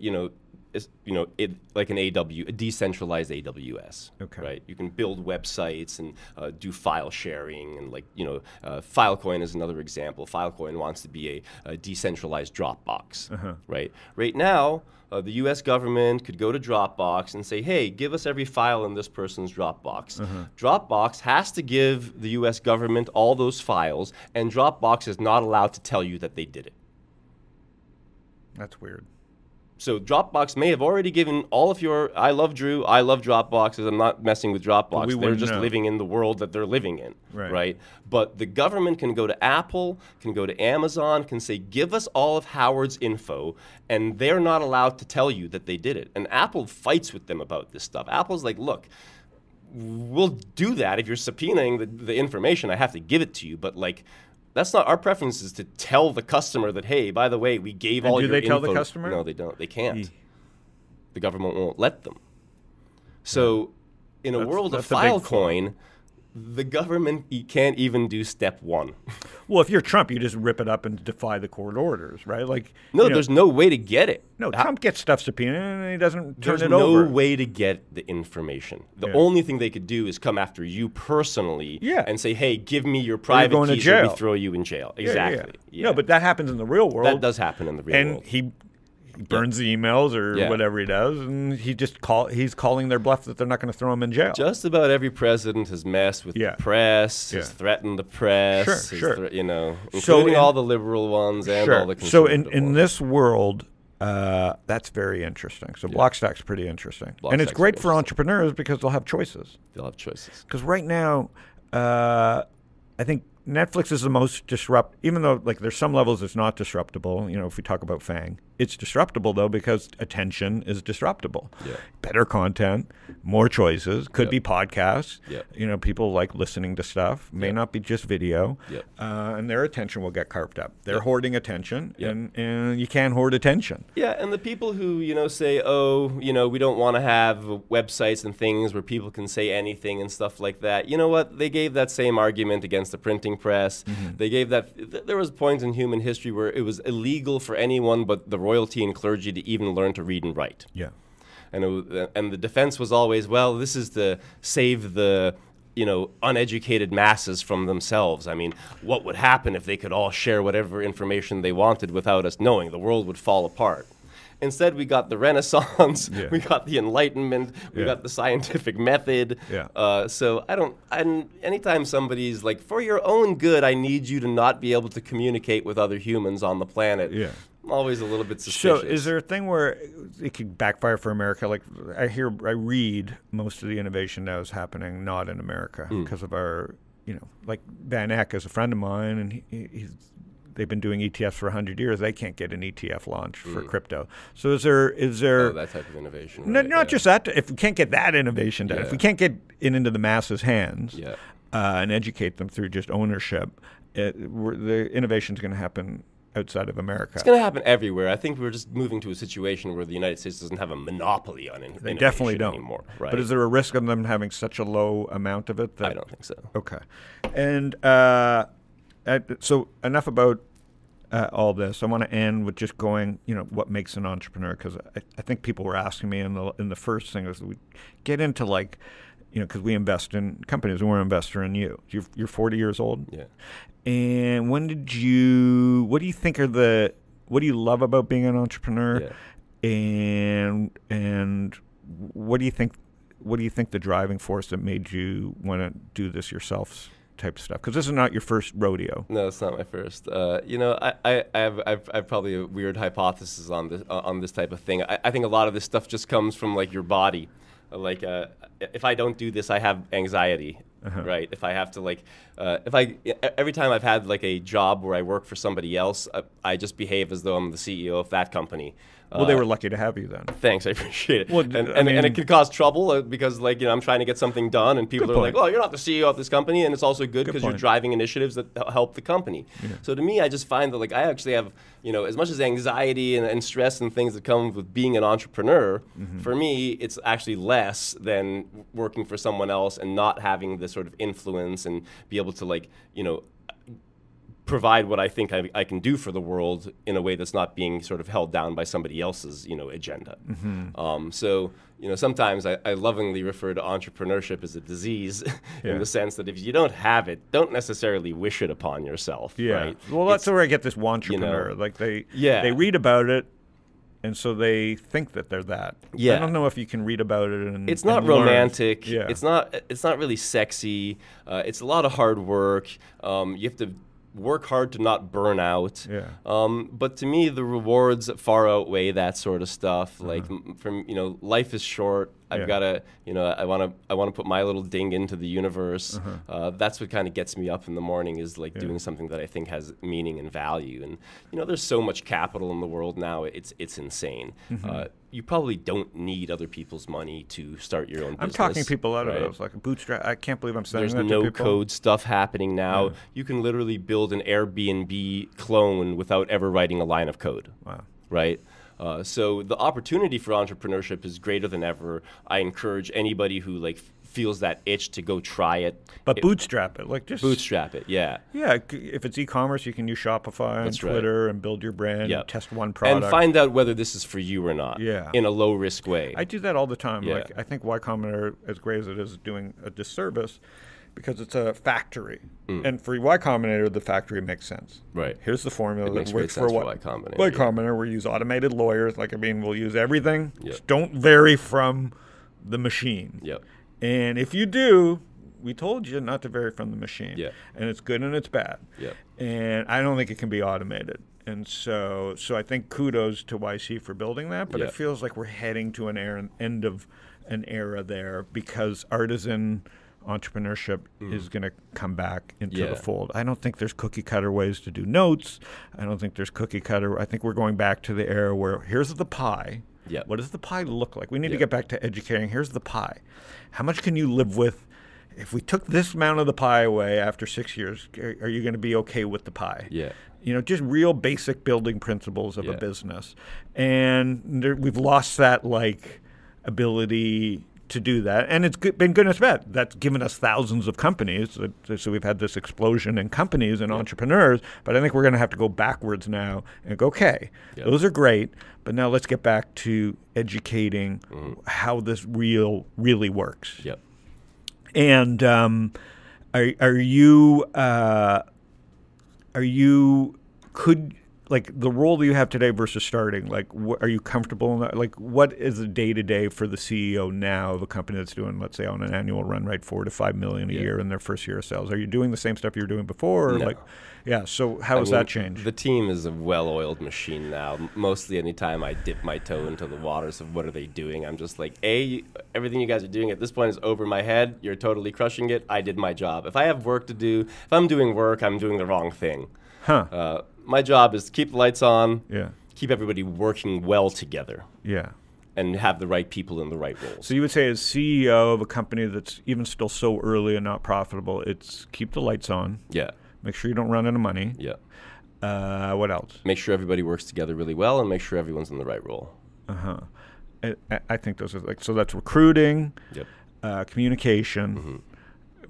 S3: like a decentralized AWS.
S2: Okay.
S3: Right. You can build websites and do file sharing, and Filecoin is another example. Filecoin wants to be a decentralized Dropbox. Right. Right now, the U.S. government could go to Dropbox and say, hey, give us every file in this person's Dropbox. Dropbox has to give the U.S. government all those files, and Dropbox is not allowed to tell you that they did it.
S2: That's weird.
S3: So Dropbox may have already given all of your, I love Drew, I love Dropboxes, I'm not messing with Dropbox. They're just living in the world that they're living in, right? But the government can go to Apple, can go to Amazon, can say, give us all of Howard's info, and they're not allowed to tell you that they did it. And Apple fights with them about this stuff. Apple's like, look, we'll do that if you're subpoenaing the information, I have to give it to you, but that's not our preference. Is to tell the customer that, hey, by the way, we gave all your info.
S2: Do they tell the customer?
S3: No, they don't. They can't. The government won't let them. So in a world of Filecoin, the government can't even do step one.
S2: Well, if you're Trump, you just rip it up and defy the court orders, right?
S3: There's no way to get it.
S2: No, Trump gets stuff subpoenaed and he doesn't turn it over.
S3: There's no way to get the information. The only thing they could do is come after you personally and say, hey, give me your private keys or we throw you in jail. Exactly.
S2: Yeah. No, but that happens in the real world.
S3: That does happen in the real world.
S2: And he burns the emails or whatever he does, and he's calling their bluff that they're not going to throw him in jail.
S3: Just about every president has messed with the press, has threatened the press, including all the liberal ones and all the conservative ones.
S2: In this world, that's very interesting. So Blockstack's pretty interesting. And it's great for entrepreneurs because they'll have choices. Because right now, I think Netflix is the most even though there's some levels it's not disruptable, if we talk about FANG. It's disruptable, though, because attention is disruptable.
S3: Yeah.
S2: Better content, more choices, could be podcasts.
S3: Yep.
S2: You know, people like listening to stuff, may not be just video, and their attention will get carved up. They're hoarding attention, and you can't hoard attention.
S3: Yeah, and the people who, say, oh, we don't want to have websites and things where people can say anything and stuff like that. You know what? They gave that same argument against the printing press. They gave that, there was points in human history where it was illegal for anyone but the royalty and clergy to even learn to read and write.
S2: Yeah.
S3: And the defense was always, well, this is to save the uneducated masses from themselves. I mean, what would happen if they could all share whatever information they wanted without us knowing? The world would fall apart. Instead, we got the Renaissance, we got the Enlightenment, we got the scientific method. So anytime somebody's like, for your own good, I need you to not be able to communicate with other humans on the planet. I'm always a little bit suspicious.
S2: So is there a thing where it could backfire for America? Like I read most of the innovation now is happening not in America because of our, like Van Eck is a friend of mine, and they've been doing ETFs for 100 years. They can't get an ETF launched for crypto. So is there
S3: that type of innovation?
S2: Right? Not just that. If we can't get that innovation done, if we can't get it into the masses' hands and educate them through just ownership, the innovation is going to happen outside of America.
S3: It's going to happen everywhere. I think we're just moving to a situation where the United States doesn't have a monopoly on innovation.
S2: They definitely don't
S3: anymore. Right?
S2: But is there a risk of them having such a low amount of it?
S3: I don't think so.
S2: Okay. And so enough about all this. I want to end with just going, what makes an entrepreneur? Because I think people were asking me in the first thing is we get into like, because we invest in companies and we're an investor in you. You're 40 years old.
S3: Yeah.
S2: And what do you think what do you love about being an entrepreneur? Yeah. And what do you think the driving force that made you want to do this yourself type of stuff? Because this is not your first rodeo.
S3: No, it's not my first. I've probably a weird hypothesis on this type of thing. I think a lot of this stuff just comes from like your body. Like if I don't do this, I have anxiety, right? If I have to every time I've had like a job where I work for somebody else, I just behave as though I'm the CEO of that company.
S2: Well, they were lucky to have you then.
S3: Thanks, I appreciate it.
S2: Well,
S3: and it can cause trouble because I'm trying to get something done, and people are like, "Oh, you're not the CEO of this company," and it's also good because you're driving initiatives that help the company. Yeah. So to me, I just find that I actually have as much as anxiety and stress and things that come with being an entrepreneur. For me, it's actually less than working for someone else and not having this sort of influence and be able to provide what I think I can do for the world in a way that's not being sort of held down by somebody else's, agenda. So, sometimes I lovingly refer to entrepreneurship as a disease in the sense that if you don't have it, don't necessarily wish it upon yourself. Yeah. Right?
S2: Well, that's where I get this entrepreneur. They read about it, and so they think that they're that. Yeah. I don't know if you can read about it and
S3: it's not romantic. Yeah. It's not really sexy. It's a lot of hard work. You have to work hard to not burn out. Yeah. But to me, the rewards far outweigh that sort of stuff. Life is short. I've got to, I want to put my little ding into the universe. That's what kind of gets me up in the morning is doing something that I think has meaning and value. And there's so much capital in the world now. It's insane. You probably don't need other people's money to start your own business.
S2: I'm talking people out of it. It's like a bootstrap. I can't believe I'm saying that to people.
S3: There's no code stuff happening now. You can literally build an Airbnb clone without ever writing a line of code. Wow. Right? So the opportunity for entrepreneurship is greater than ever. I encourage anybody who feels that itch to go try it.
S2: But bootstrap it, just
S3: bootstrap it. Yeah.
S2: Yeah. If it's e-commerce, you can use Shopify and Twitter and build your brand. And test one product
S3: and find out whether this is for you or not. Yeah. In a low risk way.
S2: I do that all the time. Yeah. I think Y Combinator, as great as it is, doing a disservice. Because it's a factory. And for Y Combinator, the factory makes sense.
S3: Right.
S2: Here's the formula
S3: that works for Y Combinator.
S2: Y Combinator, we use automated lawyers. We'll use everything. Yep. Just don't vary from the machine. Yep. And if you do, we told you not to vary from the machine. Yep. And it's good and it's bad. Yep. And I don't think it can be automated. And so I think kudos to YC for building that. But it feels like we're heading to an end of an era there because artisan entrepreneurship is going to come back into the fold. I don't think there's cookie cutter ways to do notes. I don't think there's cookie cutter. I think we're going back to the era where here's the pie.
S3: Yep.
S2: What does the pie look like? We need to get back to educating. Here's the pie. How much can you live with? If we took this amount of the pie away after 6 years, are you going to be okay with the pie?
S3: Yeah.
S2: You know, just real basic building principles of a business. And we've lost that, like, ability to do that. And it's been good and bad. That's given us thousands of companies. So we've had this explosion in companies and entrepreneurs. But I think we're going to have to go backwards now and go, okay, those are great. But now let's get back to educating how this really works.
S3: Yep.
S2: And are you like the role that you have today versus starting? Like, are you comfortable in that? Like, what is the day to day for the CEO now of a company that's doing, let's say, on an annual run rate, $4 to $5 million a year in their first year of sales? Are you doing the same stuff you were doing before? Or
S3: no.
S2: So how has that changed?
S3: The team is a well-oiled machine now. Mostly anytime I dip my toe into the waters of what are they doing, I'm just like, everything you guys are doing at this point is over my head. You're totally crushing it. I did my job. If I have work to do, if I'm doing work, I'm doing the wrong thing. My job is to keep the lights on, keep everybody working well together.
S2: Yeah.
S3: And have the right people in the right roles.
S2: So you would say as CEO of a company that's even still so early and not profitable, it's keep the lights on.
S3: Yeah.
S2: Make sure you don't run out of money.
S3: Yeah.
S2: What else?
S3: Make sure everybody works together really well and make sure everyone's in the right role.
S2: I think those are so that's recruiting, communication.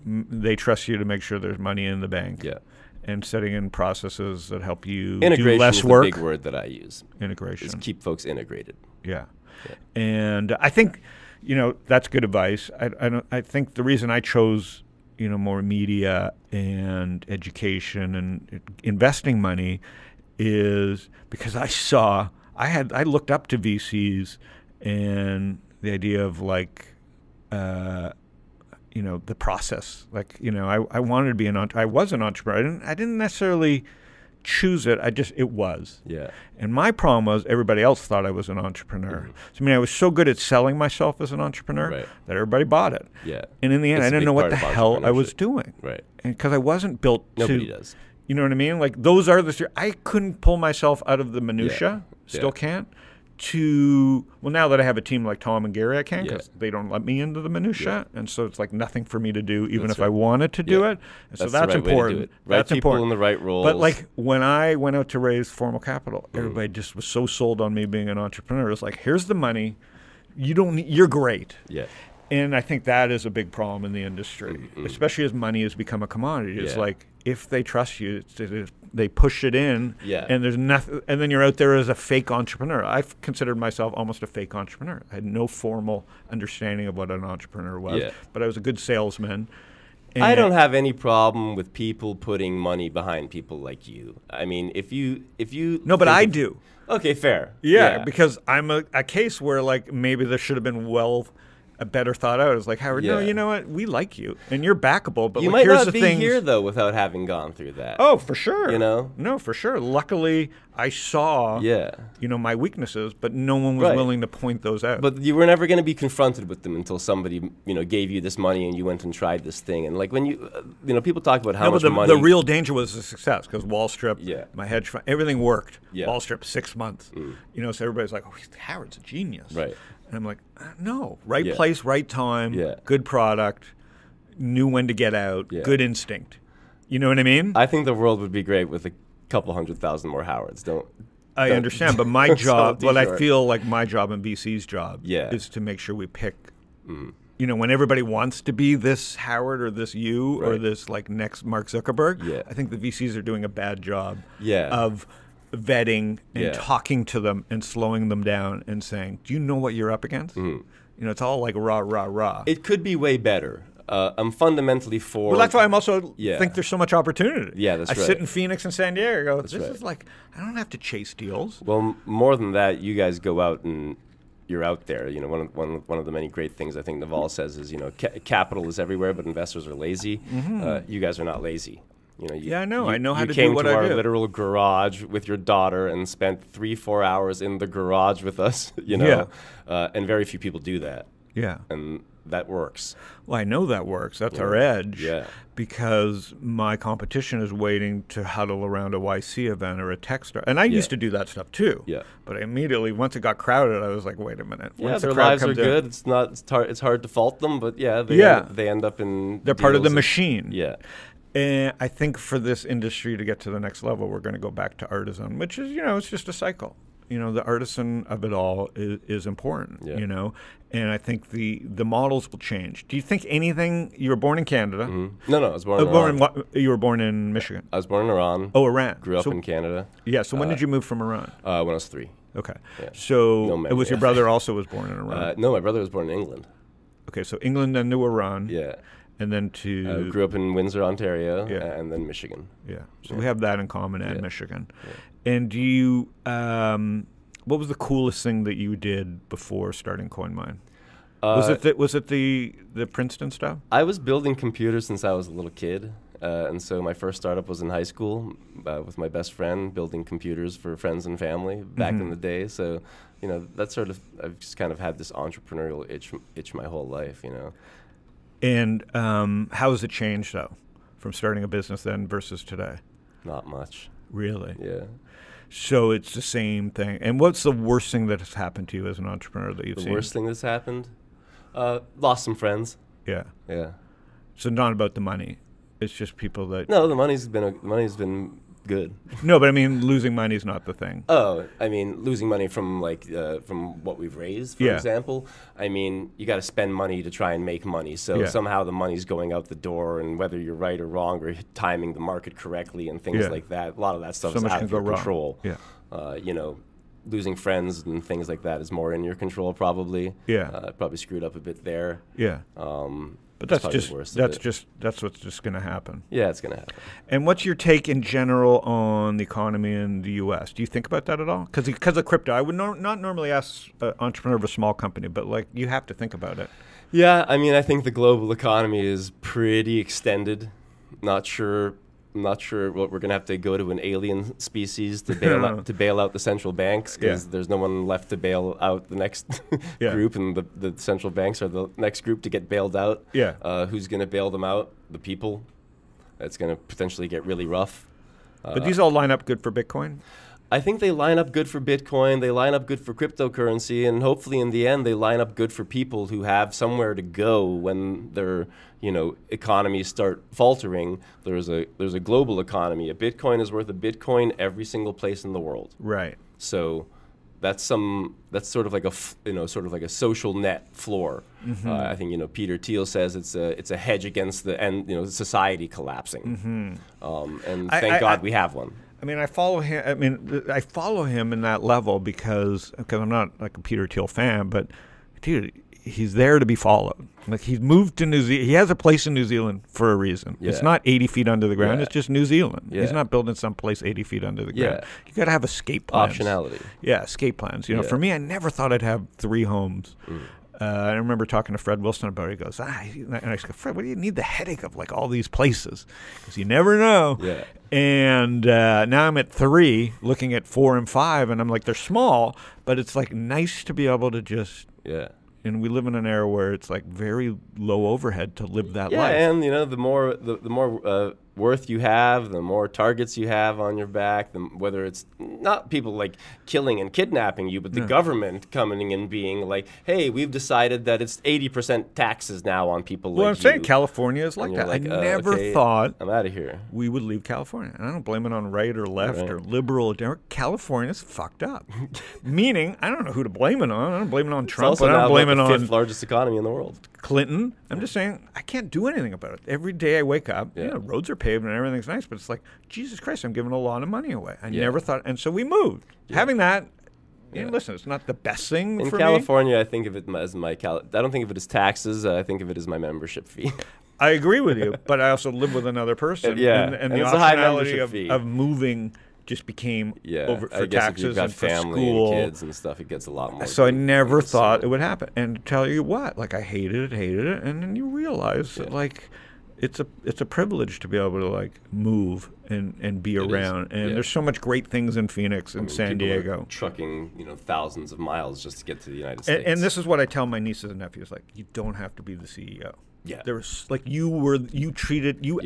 S2: They trust you to make sure there's money in the bank.
S3: Yeah.
S2: And setting in processes that help you
S3: integration
S2: do less
S3: is
S2: work.
S3: The big word that I use.
S2: Integration.
S3: Is keep folks integrated.
S2: Yeah. And I think, that's good advice. I think the reason I chose, more media and education and investing money is because I looked up to VCs and the idea of like, the process. Like, I wanted to be I was an entrepreneur. I didn't necessarily choose it. It was.
S3: Yeah.
S2: And my problem was everybody else thought I was an entrepreneur. So, I was so good at selling myself as an entrepreneur that everybody bought it.
S3: Yeah.
S2: And in the end, I didn't know what the hell I was doing.
S3: Right.
S2: And because I wasn't built
S3: Nobody does.
S2: You know what I mean? Like those are I couldn't pull myself out of the minutia. Still can't. Now that I have a team like Tom and Gary, I can because they don't let me into the minutia, and so it's like nothing for me to do, even if I wanted to do it. And so that's important.
S3: Right people in the right roles.
S2: But like when I went out to raise formal capital, everybody just was so sold on me being an entrepreneur. It's like, here's the money. You're great.
S3: Yeah.
S2: And I think that is a big problem in the industry, especially as money has become a commodity. It's like if they trust you, they push it in, and there's nothing, and then you're out there as a fake entrepreneur. I've considered myself almost a fake entrepreneur. I had no formal understanding of what an entrepreneur was, but I was a good salesman.
S3: I don't have any problem with people putting money behind people like you. I mean, if you
S2: no, but I do.
S3: Okay, fair.
S2: Yeah, because I'm a case where like maybe there should have been a better thought out. It's like, Howard, no, you know what? We like you, and you're backable. But
S3: you
S2: like,
S3: might
S2: here's
S3: not
S2: the
S3: be here though without having gone through that.
S2: Oh, for sure.
S3: No,
S2: for sure. Luckily, I saw, my weaknesses, but no one was willing to point those out.
S3: But you were never going to be confronted with them until somebody, gave you this money and you went and tried this thing. And like when people talk about how much money.
S2: The real danger was the success because Wall Strip, my hedge fund, everything worked. Wall Strip, 6 months. So everybody's like, oh, Howard's a genius.
S3: Right.
S2: And I'm like, no, right place, right time, good product, knew when to get out, good instinct. You know what I mean?
S3: I think the world would be great with a couple 100,000 more Howards.
S2: I understand, but my job, I feel like my job and VC's job is to make sure we pick, when everybody wants to be this Howard or this you or this like next Mark Zuckerberg, I think the VCs are doing a bad job of vetting and talking to them and slowing them down and saying, do you know what you're up against? It's all like rah, rah, rah.
S3: It could be way better. I'm fundamentally for...
S2: Well, that's why I'm also think there's so much opportunity.
S3: Yeah, that's right.
S2: I sit in Phoenix and San Diego. This is like, I don't have to chase deals.
S3: Well, more than that, you guys go out and you're out there. One of the many great things I think Naval says is, capital is everywhere, but investors are lazy. You guys are not lazy.
S2: I know. I know how to do what
S3: You
S2: I do.
S3: came to our literal garage with your daughter and spent 3-4 hours in the garage with us, and very few people do that.
S2: Yeah.
S3: And that works.
S2: Well, I know that works. That's our edge.
S3: Yeah.
S2: Because my competition is waiting to huddle around a YC event or a Techstars. And I used to do that stuff too.
S3: Yeah.
S2: But I immediately, once it got crowded, I was like, wait a minute.
S3: Yeah, their lives are good. It's hard to fault them, but they end up in
S2: They're part of the machine.
S3: Yeah.
S2: And I think for this industry to get to the next level, we're going to go back to artisan, which is, it's just a cycle. The artisan of it all is important, and I think the models will change. Do you think anything? You were born in Canada.
S3: Mm-hmm. No, I was born in Iran.
S2: You were born in Michigan.
S3: I was born in Iran.
S2: Oh, Iran.
S3: Grew up in Canada.
S2: Yeah, so when did you move from Iran?
S3: When I was 3.
S2: Okay.
S3: Yeah.
S2: So it was your brother also was born in Iran?
S3: No, my brother was born in England.
S2: Okay, so England and to Iran.
S3: Yeah.
S2: And then to...
S3: grew up in Windsor, Ontario, and then Michigan.
S2: Yeah, so we have that in common, and Michigan. Yeah. And do you... what was the coolest thing that you did before starting CoinMine? Was it the Princeton stuff?
S3: I was building computers since I was a little kid. And so my first startup was in high school with my best friend, building computers for friends and family back in the day. So, that's sort of... I've just kind of had this entrepreneurial itch my whole life,
S2: And how has it changed, though, from starting a business then versus today?
S3: Not much.
S2: Really?
S3: Yeah.
S2: So it's the same thing. And what's the worst thing that has happened to you as an entrepreneur that you've seen?
S3: The worst thing that's happened? Lost some friends.
S2: Yeah.
S3: Yeah.
S2: So not about the money. It's just people that...
S3: No, the money's been good.
S2: No, but I mean, losing money is not the thing.
S3: Oh, I mean, losing money from from what we've raised, for example. I mean, you got to spend money to try and make money. So somehow the money's going out the door, and whether you're right or wrong, or timing the market correctly and things like that, a lot of that stuff is out of your control. Yeah. Losing friends and things like that is more in your control, probably.
S2: Yeah.
S3: Probably screwed up a bit there.
S2: Yeah. But that's what's just going to happen.
S3: Yeah, it's going to happen.
S2: And what's your take in general on the economy in the U.S.? Do you think about that at all? Because of crypto, I would not normally ask an entrepreneur of a small company, but you have to think about it.
S3: Yeah, I mean, I think the global economy is pretty extended. Not sure what we're going to have to go to an alien species to bail out the central banks, because there's no one left to bail out the next group, and the central banks are the next group to get bailed out. Who's going to bail them out? The people. It's going to potentially get really rough.
S2: But these all line up good for Bitcoin?
S3: I think they line up good for Bitcoin, they line up good for cryptocurrency, and hopefully in the end they line up good for people who have somewhere to go when their economies start faltering. There's a global economy. A Bitcoin is worth a Bitcoin every single place in the world.
S2: Right.
S3: So that's sort of like a social net floor. I think Peter Thiel says it's a hedge against society collapsing. And thank God we have one.
S2: I mean, I follow him in that level because I'm not like a Peter Thiel fan, but dude, he's there to be followed. Like, he's moved to New Zealand. He has a place in New Zealand for a reason. Yeah. It's not 80 feet under the ground. It's just New Zealand. He's not building some place 80 feet under the ground. You got to have escape plans.
S3: Optionality.
S2: Yeah, escape plans. For me, I never thought I'd have 3 homes. I remember talking to Fred Wilson about it. He goes, and I said, Fred, what do you need the headache of like all these places? Because you never know.
S3: Yeah.
S2: And now I'm at 3, looking at 4 and 5, and I'm like, they're small, but it's like nice to be able to just.
S3: Yeah.
S2: And we live in an era where it's like very low overhead to live that life.
S3: Yeah, and the more worth you have, the more targets you have on your back, whether it's not people like killing and kidnapping you, but the government coming and being like, hey, we've decided that it's 80% taxes now on people like you.
S2: Well, I'm saying California is like that. Like, I never thought
S3: I'm out of here.
S2: We would leave California. And I don't blame it on right or left or liberal or Democrat. California's fucked up. Meaning, I don't know who to blame it on. I don't blame it on Trump. I don't blame it on the
S3: 5th largest economy in the world.
S2: Clinton. I'm just saying, I can't do anything about it. Every day I wake up, roads are paved and everything's nice, but it's like, Jesus Christ, I'm giving a lot of money away. I never thought, and so we moved. Having that, listen, it's not the best thing
S3: in
S2: for
S3: California, me. I think of it as I don't think of it as taxes. I think of it as my membership fee.
S2: I agree with you, but I also live with another person. And the optionality of moving just became over for taxes and for school
S3: and kids and stuff. It gets a lot more.
S2: So I never thought it would happen. And to tell you what, like I hated it, and then you realize that, like, it's a privilege to be able to like move and be around. And there's so much great things in Phoenix and San Diego.
S3: Trucking, thousands of miles just to get to the United States.
S2: And this is what I tell my nieces and nephews: like, you don't have to be the CEO.
S3: Yeah,
S2: there's like you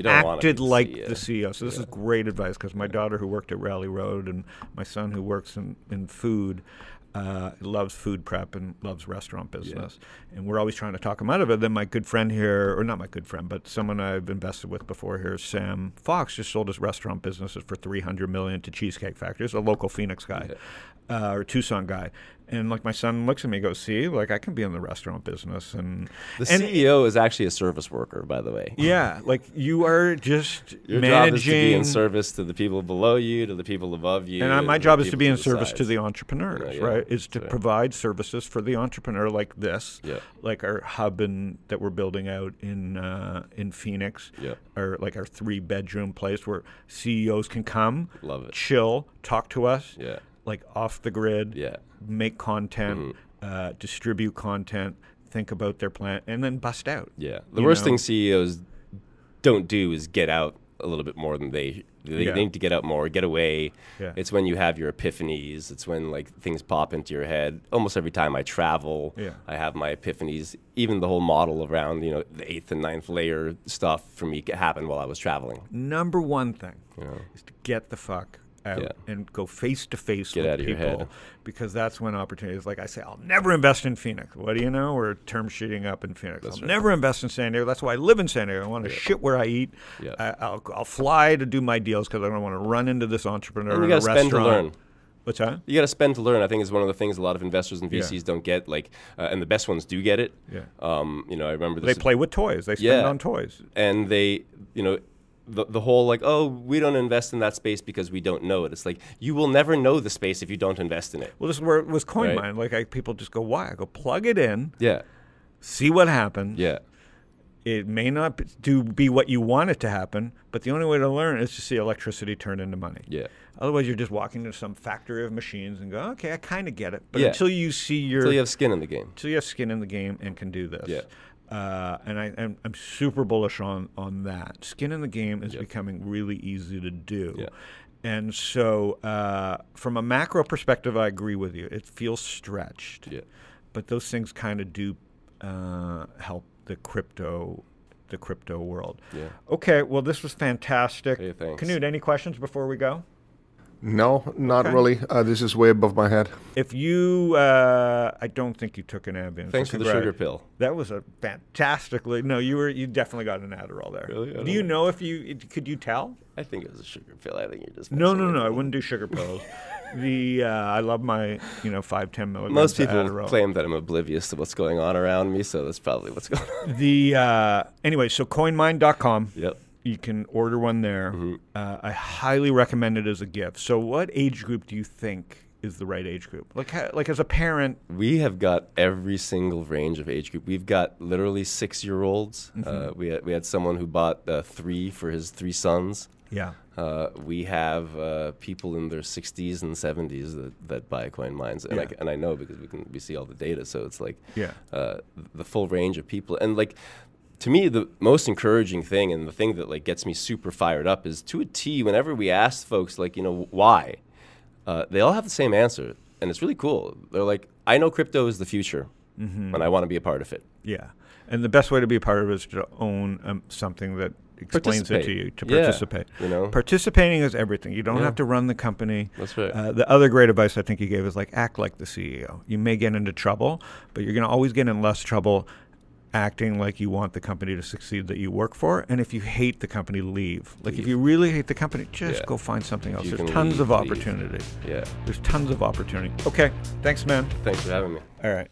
S2: acted like the CEO. So this is great advice, because my daughter, who worked at Rally Road, and my son, who works in food, loves food prep and loves restaurant business, and we're always trying to talk him out of it. Then my good friend here, or not my good friend, but someone I've invested with before here, Sam Fox, just sold his restaurant businesses for $300 million to Cheesecake Factory. He's a local Phoenix guy, or Tucson guy. And like my son looks at me and goes, see, like I can be in the restaurant business. And
S3: the CEO is actually a service worker, by the way.
S2: Yeah, like you are just
S3: your
S2: managing.
S3: Job is to be in service to the people below you, to the people above you.
S2: And my job is to be in service to the entrepreneurs, right? Is to provide services for the entrepreneur like this, like our hub that we're building out in Phoenix, or like our 3-bedroom place where CEOs can come, chill, talk to us, like off the grid, make content, distribute content, think about their plan, and then bust out.
S3: Yeah, the worst thing CEOs don't do is get out a little bit more than they need to get out more, get away. Yeah. It's when you have your epiphanies. It's when like things pop into your head. Almost every time I travel, I have my epiphanies. Even the whole model around the 8th and 9th layer stuff for me happened while I was traveling.
S2: Number one thing is to get the fuck out and go face to face with people, your head. Because that's when opportunities. Like I say, I'll never invest in Phoenix. What do you know? We're term sheeting up in Phoenix. I'll never invest in San Diego. That's why I live in San Diego. I want to shit where I eat. I'll fly to do my deals because I don't want to run into this entrepreneur in a restaurant.
S3: Spend to learn.
S2: What's that?
S3: You got to spend to learn. I think is one of the things a lot of investors and VCs don't get. Like, and the best ones do get it. Yeah. I remember this.
S2: They play with toys. They spend on toys.
S3: And they, the whole like, oh, we don't invest in that space because we don't know it. It's like, you will never know the space if you don't invest in it.
S2: Well, this is where it was Coinmine. Right? Like people just go, why? I go, plug it in. Yeah. See what happens. Yeah. It may not be what you want it to happen, but the only way to learn is to see electricity turn into money. Yeah. Otherwise, you're just walking into some factory of machines and go, okay, I kind of get it. But until you see until
S3: you have skin in the game.
S2: Until you have skin in the game and can do this. Yeah. And I'm super bullish on that. Skin in the game is becoming really easy to do. Yeah. And so from a macro perspective, I agree with you. It feels stretched. Yeah. But those things kind of do help the crypto world. Yeah. Okay, well, this was fantastic.
S3: Hey, thanks.
S2: Knut, any questions before we go?
S4: No, not really. This is way above my head.
S2: If you, I don't think you took an Ambien.
S3: Thanks for the sugar pill.
S2: That was a fantastically. No, you definitely got an Adderall there.
S3: Really?
S2: Do you know if could you tell?
S3: I think it was a sugar pill. I think you're just.
S2: No. I wouldn't do sugar pills. I love my 5-10 milligrams.
S3: Most people
S2: Adderall.
S3: Claim that I'm oblivious to what's going on around me, so that's probably what's going on.
S2: Anyway, so coinmine.com.
S3: Yep.
S2: You can order one there. Mm-hmm. I highly recommend it as a gift. So what age group do you think is the right age group? Like as a parent.
S3: We have got every single range of age group. We've got literally 6-year-olds. Mm-hmm. We had someone who bought 3 for his 3 sons. Yeah. We have people in their 60s and 70s that buy Coinmines. And I know because we see all the data. So it's like the full range of people. And like, to me, the most encouraging thing and the thing that like gets me super fired up is, to a T, whenever we ask folks like, why, they all have the same answer, and it's really cool. They're like, I know crypto is the future, and I want to be a part of it.
S2: Yeah, and the best way to be a part of it is to own something that explains it to you, to participate. Participating is everything. You don't have to run the company.
S3: That's right.
S2: The other great advice I think you gave is like, act like the CEO. You may get into trouble, but you're going to always get in less trouble acting like you want the company to succeed that you work for. And if you hate the company, leave. Like if you really hate the company, just go find something else. There's tons of opportunity. Yeah. There's tons of opportunity. Okay. Thanks, man.
S3: Thanks for having me.
S2: All right.